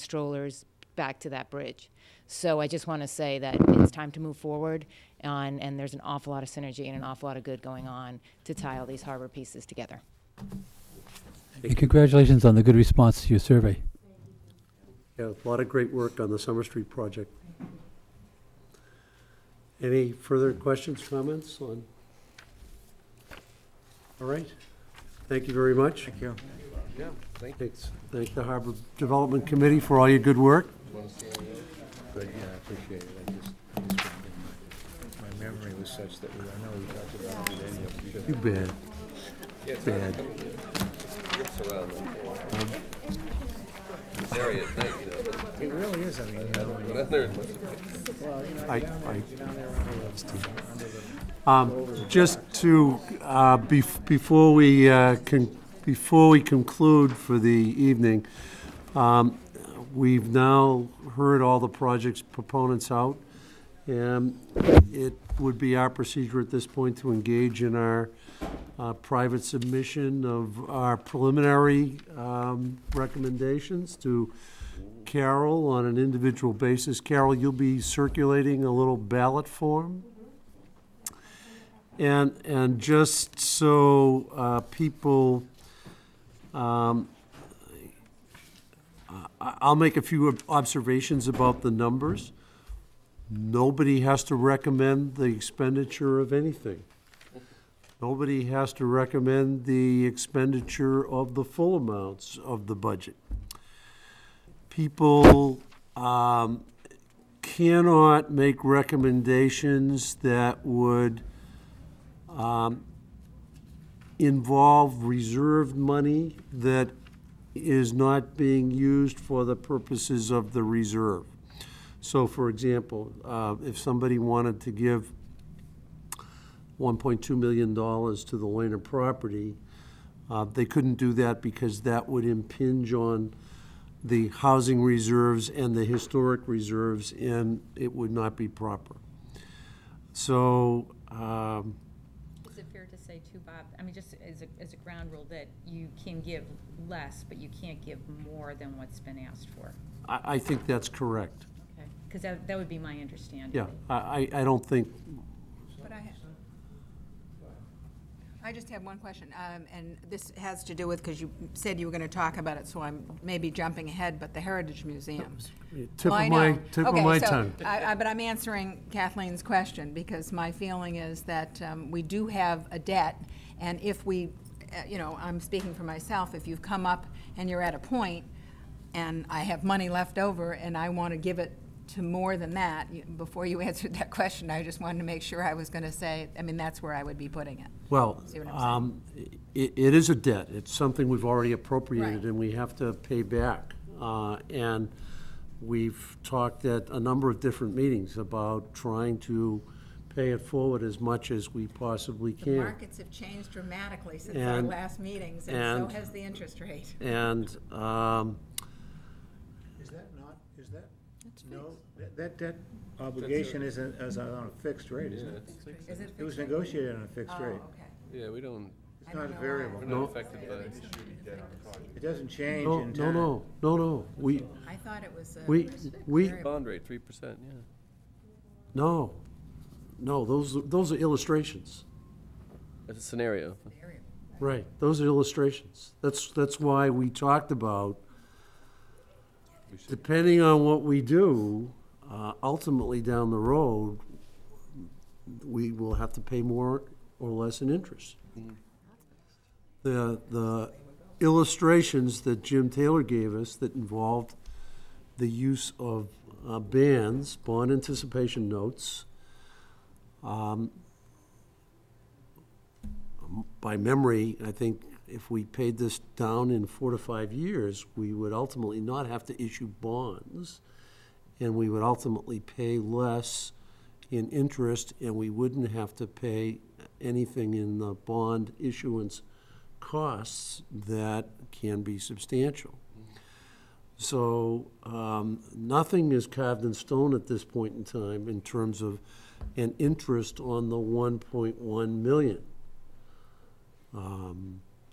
strollers back to that bridge. So I just want to say that it's time to move forward and there's an awful lot of synergy and an awful lot of good going on to tie all these harbor pieces together. And congratulations on the good response to your survey. Yeah, a lot of great work on the Summer Street project. Any further questions, comments on? All right. Thank you very much. Thank you. Yeah, thank you. Thank the Harbor Development Committee for all your good work. Good, yeah, I appreciate it. My memory was such that I know we talked about it. You bet. Bad. This area at night, you know. It really is, I mean, Well, there- well, you know, I- down there under the Just to, before we conclude for the evening, we've now heard all the project's proponents out, and it would be our procedure at this point to engage in our private submission of our preliminary recommendations to Carol on an individual basis. Carol, you'll be circulating a little ballot form. And just so people, I'll make a few observations about the numbers. Nobody has to recommend the expenditure of anything. Nobody has to recommend the expenditure of the full amounts of the budget. People cannot make recommendations that would involve reserved money that is not being used for the purposes of the reserve. So, for example, if somebody wanted to give $1.2 million to the Lehner property, they couldn't do that because that would impinge on the housing reserves and the historic reserves, and it would not be proper. So, Is it fair to say too, Bob, I mean, just as a ground rule, that you can give less, but you can't give more than what's been asked for? I think that's correct. Okay, because that would be my understanding. Yeah, I don't think, But I just have one question, and this has to do with, because you said you were going to talk about it, so I'm maybe jumping ahead, but the Heritage Museum. tip Well, I of know. my so tongue. But I'm answering Kathleen's question, because my feeling is that we do have a debt, and if we, I'm speaking for myself, if you've come up and you're at a point, and I have money left over, and I want to give it to more than that, before you answered that question, I just wanted to make sure I was going to say, I mean, that's where I would be putting it. Well, See what I'm it is a debt. It's something we've already appropriated, Right. and we have to pay back. And we've talked at a number of different meetings about trying to pay it forward as much as we possibly The can. markets have changed dramatically since our And- last meetings, and so and- has the interest rate. And Is that not, is that, no, that debt obligation is on a fixed rate, isn't it? Is it It was fixed rate? negotiated on a fixed Oh, rate. okay. Yeah, we don't, It's not a variable. we're No. not affected by it. It doesn't change no, in no, time. no. I thought it was We- variable. Bond rate, 3%, yeah. No, those are illustrations. That's a scenario. Right, those are illustrations. That's why we talked about, We should- depending on what we do, ultimately down the road, we will have to pay more or less in interest. The illustrations that Jim Taylor gave us that involved the use of bands, bond anticipation notes, by memory, I think if we paid this down in 4 to 5 years, we would ultimately not have to issue bonds, and we would ultimately pay less in interest, and we wouldn't have to pay anything in the bond issuance costs that can be substantial. So nothing is carved in stone at this point in time in terms of an interest on the 1.1 million.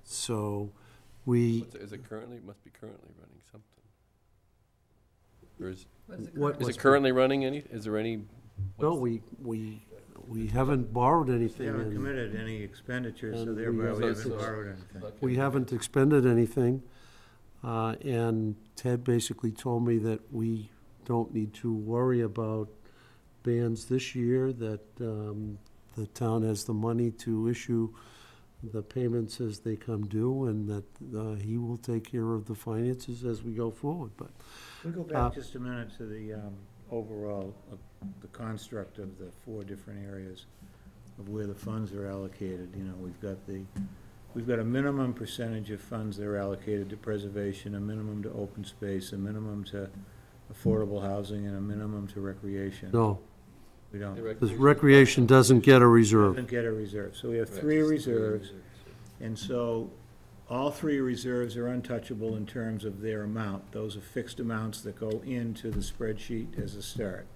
So we. Is it currently, it must be currently running something. Or is, What- is it currently running any, is there any? No, what's- we haven't borrowed anything. We haven't and- committed any expenditures, so and thereby we haven't haven't borrowed anything. We haven't expended anything. And Ted basically told me that we don't need to worry about bans this year, that the town has the money to issue the payments as they come due, and that he will take care of the finances as we go forward. But Can we go back just a minute to the overall, the construct of the 4 different areas of where the funds are allocated? You know, we've got a minimum percentage of funds that are allocated to preservation, a minimum to open space, a minimum to affordable housing, and a minimum to recreation. no, We don't. because recreation doesn't get a reserve. Doesn't get a reserve. So we have 3 reserves, and so all 3 reserves are untouchable in terms of their amount. Those are fixed amounts that go into the spreadsheet as a start.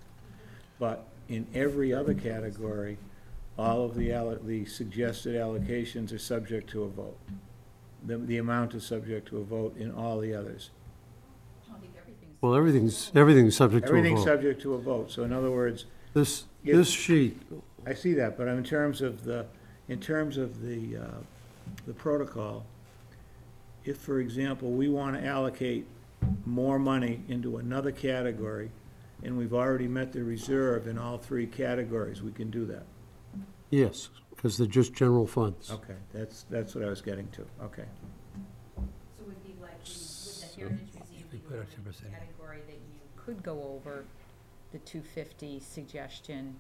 But in every other category, all of the suggested allocations are subject to a vote. The amount is subject to a vote in all the others. Well, everything's subject to a vote. Everything's subject to a vote. So in other words, This sheet, I see that, but in terms of the protocol, if, for example, we want to allocate more money into another category, and we've already met the reserve in all 3 categories, we can do that. yes, because they're just general funds. Okay, that's what I was getting to, okay. So it would be like with the Heritage Museum, we you put our would have 10% a category that you could go over the 250 suggestion,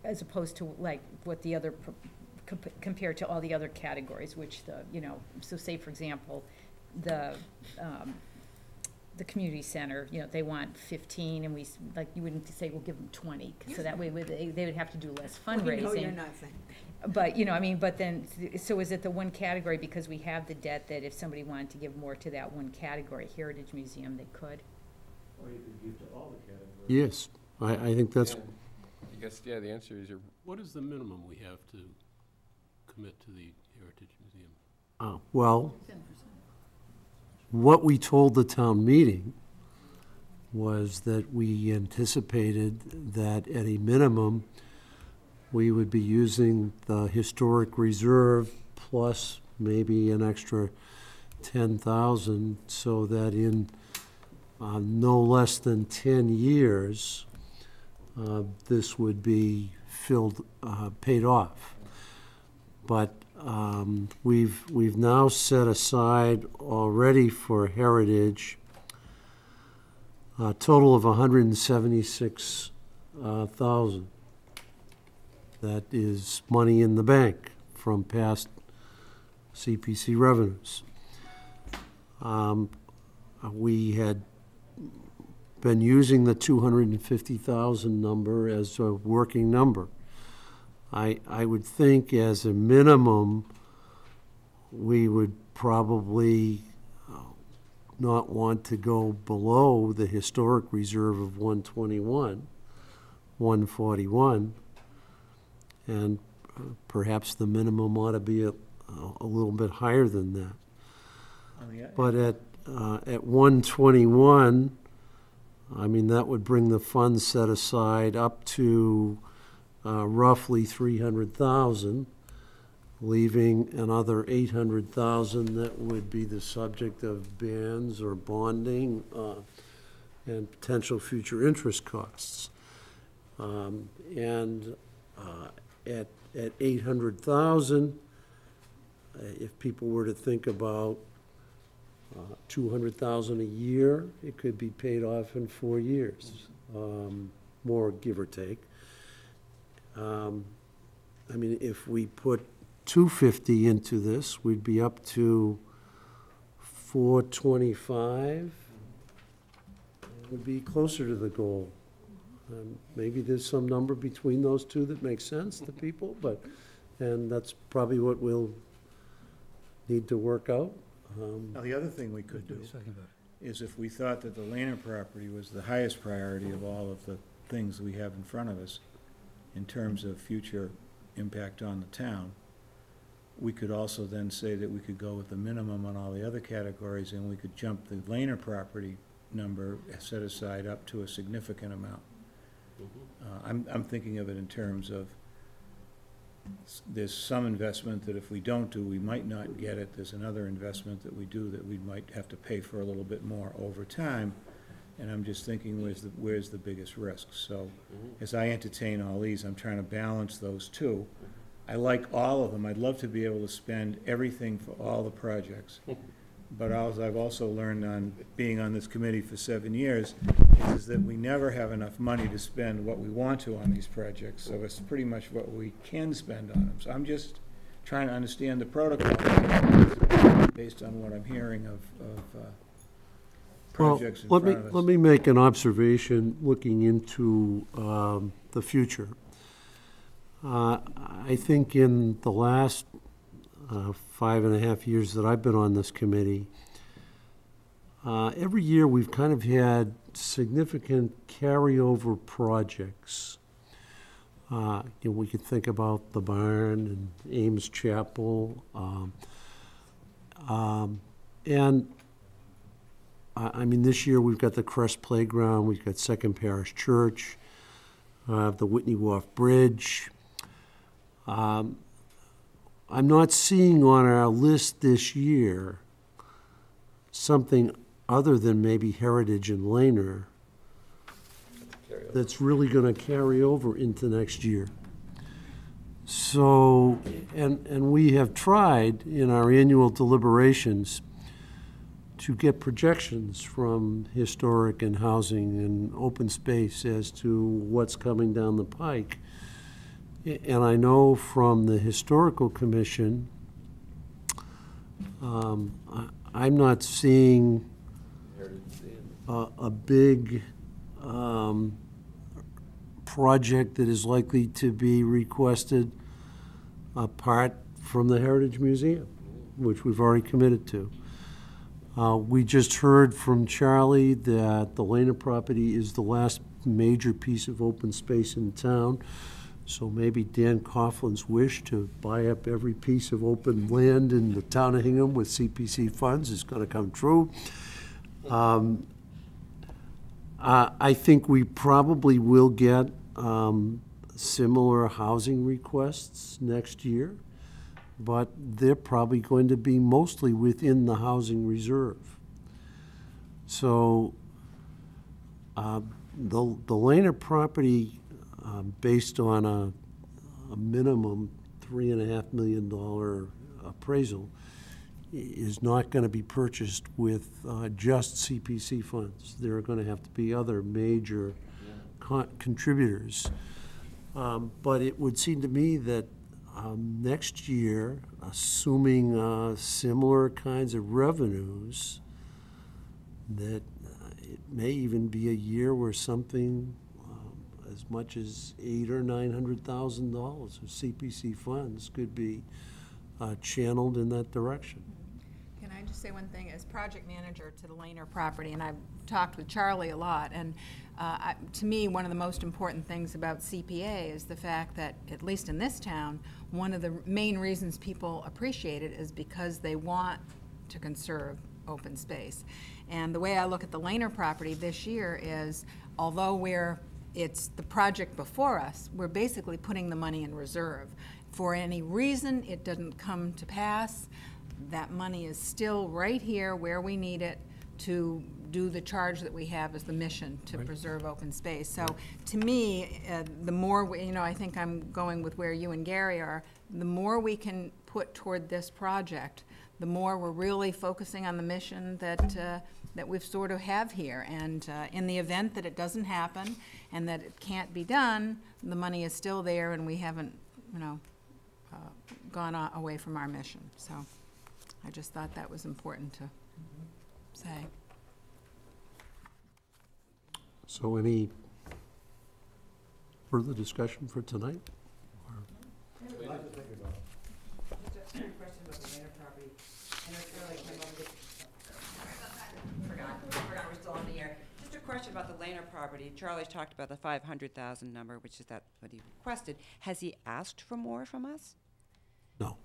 as opposed to like what the other, compared to all the other categories, which so say for example, the community center, they want 15, and you wouldn't say we'll give them 20, so that way they would have to do less fundraising. Well, you're not saying. But but then, so is it the one category because we have the debt that if somebody wanted to give more to that one category, Heritage Museum, they could? Or you could give to all the categories. Yes, I think that's, I guess, yeah, the answer is What is the minimum we have to commit to the Heritage Museum? well, what we told the town meeting was that we anticipated that at a minimum, we would be using the historic reserve plus maybe an extra 10,000, so that in no less than 10 years, this would be paid off. But we've now set aside already for Heritage a total of 176,000. That is money in the bank from past CPC revenues. We had been using the 250,000 number as a working number. I would think as a minimum, we would probably not want to go below the historic reserve of 121, 141, and perhaps the minimum ought to be a little bit higher than that. But at 121, I mean, that would bring the funds set aside up to roughly 300,000, leaving another 800,000 that would be the subject of bans or bonding and potential future interest costs. At 800,000, if people were to think about 200,000 a year, it could be paid off in 4 years, more give or take. I mean, if we put 250 into this, we'd be up to 425. It would be closer to the goal. Maybe there's some number between those two that makes sense to people, and that's probably what we'll need to work out. Now, the other thing we could do is if we thought that the Lehner property was the highest priority of all of the things we have in front of us in terms of future impact on the town, we could also then say that we could go with the minimum on all the other categories, and we could jump the Lehner property number set aside up to a significant amount. I'm thinking of it in terms of there's some investment that if we don't do, we might not get it. There's another investment that we do that we might have to pay for a little bit more over time. And I'm just thinking, where's the biggest risk? So as I entertain all these, I'm trying to balance those two. I like all of them. I'd love to be able to spend everything for all the projects. But I've also learned on being on this committee for 7 years is that we never have enough money to spend what we want to on these projects. So it's pretty much what we can spend on them. So I'm just trying to understand the protocol based on what I'm hearing of projects in front of us. Let me make an observation looking into the future. I think in the last 5.5 years that I've been on this committee, every year we've kind of had significant carryover projects. We could think about the barn and Ames Chapel, and I mean, this year we've got the Crest Playground, we've got Second Parish Church, the Whitney Wharf Bridge. I'm not seeing on our list this year something other than maybe Heritage and Laner that's really going to carry over into next year. So, and we have tried in our annual deliberations to get projections from historic and housing and open space as to what's coming down the pike. And I know from the Historical Commission, I'm not seeing a big project that is likely to be requested apart from the Heritage Museum, which we've already committed to. We just heard from Charlie that the Lena property is the last major piece of open space in town. So maybe Dan Coughlin's wish to buy up every piece of open land in the town of Hingham with CPC funds is going to come true. I think we probably will get similar housing requests next year, but they're probably going to be mostly within the housing reserve. So the Lena property, based on a minimum $3.5 million appraisal, is not going to be purchased with just CPC funds. There are going to have to be other major contributors. But it would seem to me that next year, assuming similar kinds of revenues, that it may even be a year where something as much as $800,000 or $900,000 of CPC funds could be channeled in that direction. Can I just say one thing? As project manager to the Laner property, and I've talked with Charlie a lot, and to me, one of the most important things about CPA is the fact that, at least in this town, one of the main reasons people appreciate it is because they want to conserve open space. And the way I look at the Laner property this year is, although it's the project before us, we're basically putting the money in reserve. For any reason it doesn't come to pass, that money is still right here where we need it to do the charge that we have as the mission to preserve open space. So to me, the more, I think I'm going with where you and Gary are, the more we can put toward this project, the more we're really focusing on the mission that we've sort of have here. And in the event that it doesn't happen and that it can't be done, the money is still there and we haven't, gone away from our mission. So I just thought that was important to say. So any further discussion for tonight? Just a question about the Laner property. And it's really came up with, forgot we're still on the air. Just a question about the Laner property. Charlie's talked about the 500,000 number, which is that what he requested. Has he asked for more from us? No.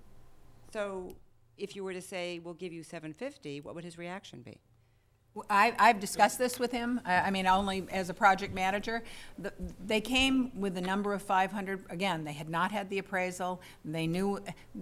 So if you were to say, we'll give you 750, what would his reaction be? I've discussed this with him, I mean, only as a project manager. They came with a number of 500, again, they had not had the appraisal, they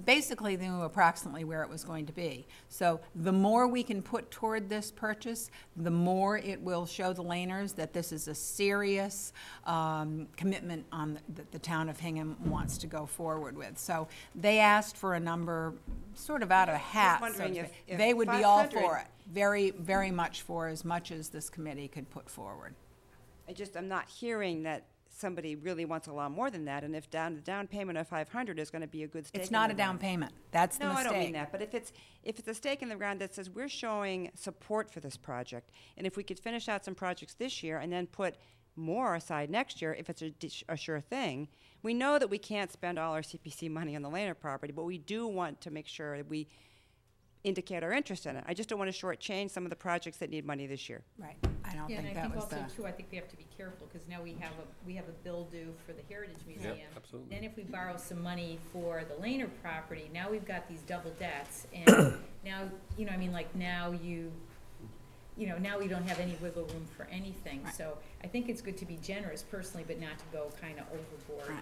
basically they knew approximately where it was going to be. So the more we can put toward this purchase, the more it will show the laners that this is a serious commitment that the town of Hingham wants to go forward with. So they asked for a number sort of out of a hat. Wondering if they would be all 500 for it. Very, very much for as much as this committee could put forward. I'm not hearing that somebody really wants a lot more than that, and if the down payment of 500 is going to be a good stake. It's not a down payment. That's the mistake. No, I don't mean that. But if it's a stake in the ground that says we're showing support for this project, and if we could finish out some projects this year and then put more aside next year, if it's a sure thing, we know that we can't spend all our CPC money on the Laner property, but we do want to make sure that we indicate our interest in it. I just don't want to shortchange some of the projects that need money this year. Right. I don't Yeah, think and I that think was also the. too, I think we have to be careful, because now we have a bill due for the Heritage Museum. absolutely. Then if we borrow some money for the Laner property, now we've got these double debts, and now, I mean, like, now now we don't have any wiggle room for anything. Right. So I think it's good to be generous personally, but not to go kind of overboard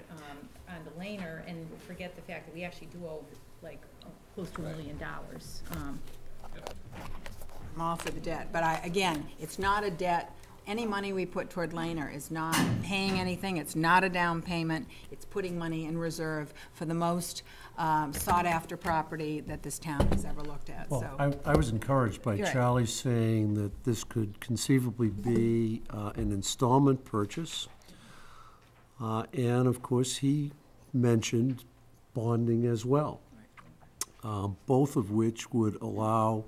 on the Laner, and forget the fact that we actually do owe, like, close to $1 million. I'm all for the debt, but again, it's not a debt. Any money we put toward Laner is not paying anything. It's not a down payment. It's putting money in reserve for the most sought-after property that this town has ever looked at. Well, So I was encouraged by You're right. Charlie saying that this could conceivably be an installment purchase. And of course, he mentioned bonding as well, both of which would allow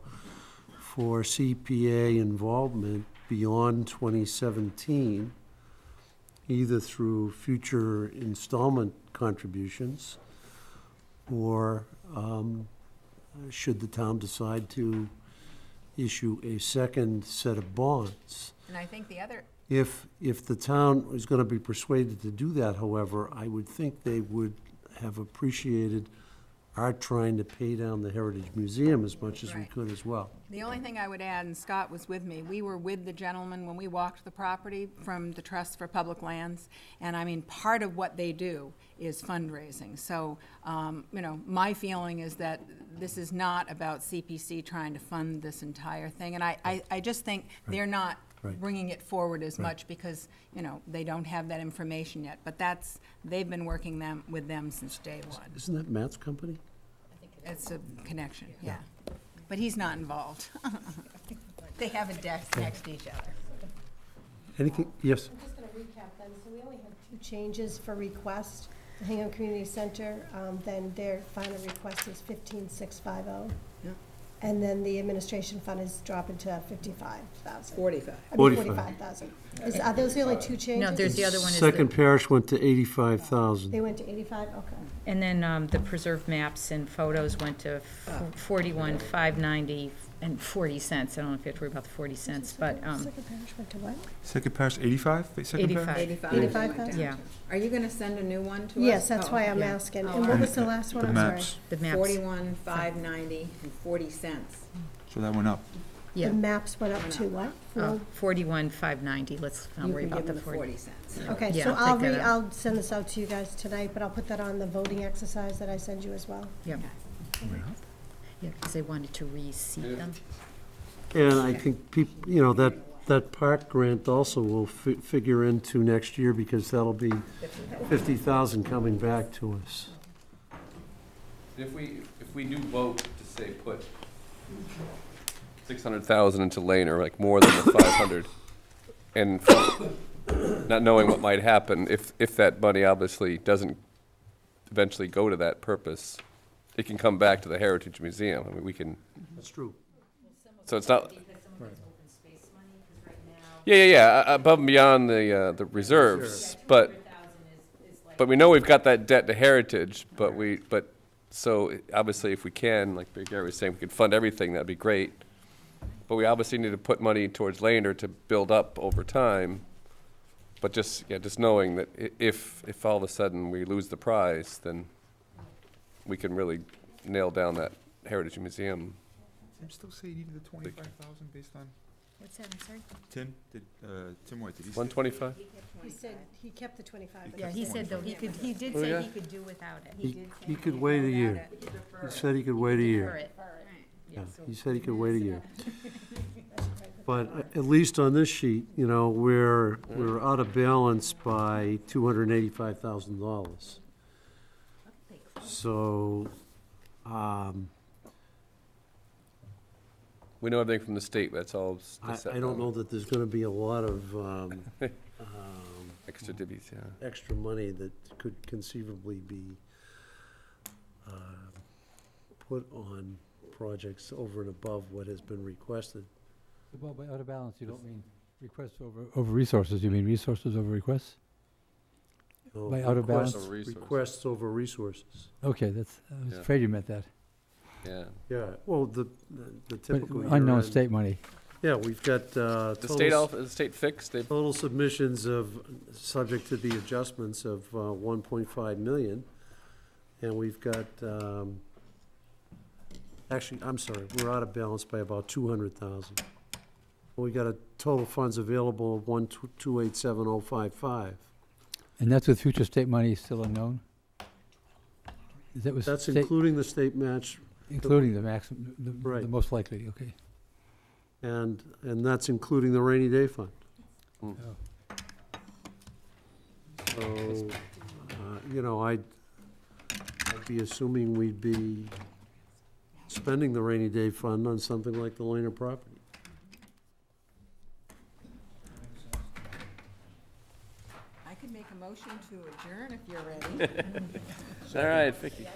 for CPA involvement beyond 2017, either through future installment contributions or should the town decide to issue a second set of bonds. and I think the other, If the town is going to be persuaded to do that, however, I would think they would have appreciated our trying to pay down the Heritage Museum as much as we Right. could as well. the only thing I would add, and Scott was with me, we were with the gentleman when we walked the property from the Trust for Public Lands, and I mean, part of what they do is fundraising. So, my feeling is that this is not about CPC trying to fund this entire thing, and I just think they're not Right. bringing it forward as much because, they don't have that information yet. But they've been working with them since day one. Isn't that Matt's company? It's a connection, yeah. But he's not involved. They have a desk next to each other. Anything? Yes? I'm just going to recap then. So we only have 2 changes for request. The Hingham Community Center, then their final request is 15,650. Yeah. And then the administration fund is dropping to 55,000. 45. I mean, 45. 45,000. Are those the only 2 changes? No, there's the other one is Second parish went to 85,000. They went to 85? Okay. And then the preserved maps and photos went to 41,590 and 40 cents. I don't know if you have to worry about the 40 cents, but Second parish went to what? Second parish, 85? Second parish? 85,000. yeah, Are you gonna send a new one to us? Yes, that's Oh, why I'm yeah. asking. Oh, And what was the last one? The I'm sorry. maps. the maps. 41,590 and 40 cents. So that went up. Yeah. The maps went up to what? 41,590. Let's not You worry can about give the them the 40. 40 cents. Okay, Yeah, so I'll take that out. I'll send this out to you guys tonight, but I'll put that on the voting exercise that I send you as well. Yeah. Yeah, because they wanted to reseat them. And I think people, that park grant also will figure into next year because that'll be 50,000 coming back to us. If we do vote to say put 600,000 into Laner, like more than the 500, and not knowing what might happen, if that money obviously doesn't eventually go to that purpose, it can come back to the Heritage Museum. I mean, we can. That's true. So it's not. Yeah. Above and beyond the reserves, but we know we've got that debt to Heritage, but so obviously if we can, like Gary was saying, we could fund everything, that'd be great. But we obviously need to put money towards Laner to build up over time. But just knowing that if all of a sudden we lose the prize, then we can really nail down that Heritage Museum. I'm still saying you needed the 25,000 based on. What's that, I'm sorry? Tim, Tim White, did he say? 125? He said he kept the 25. but Yeah, he said though, he did Oh, say yeah? he could do without it. He could wait a year. He said he could wait a year. Prefer it. Yeah, he said he could wait a year. But at least on this sheet, you know, we're out of balance by $285,000. So, We know everything from the state, that's all. I don't know that there's gonna be a lot of, Extra divvies, yeah. extra money that could conceivably be, put on projects over and above what has been requested. Well, by out of balance, you don't mean requests over resources, you mean resources over requests? No, By out of balance? Over resources. Requests over resources. Okay, that's, I was Yeah. afraid you meant that. Yeah. Yeah, well, the But typical unknown year-end- state money. Yeah, we've got, The state fixed, they, total submissions of, subject to the adjustments of 1.5 million. And we've got, actually, I'm sorry, we're out of balance by about 200,000. We got a total funds available of 1287055. And that's with future state money still unknown? Is that with That's state- including the state match. Including the maximum, the Right. most likely, okay. And that's including the rainy day fund. Oh. So, you know, I'd be assuming we'd be spending the rainy day fund on something like the Lena property. I could make a motion to adjourn if you're ready. all right, Vicky.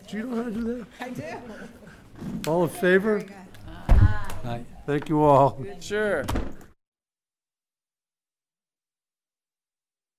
Do you know how to do that? I do. All in favor? Very good. Aye. Thank you all. Sure.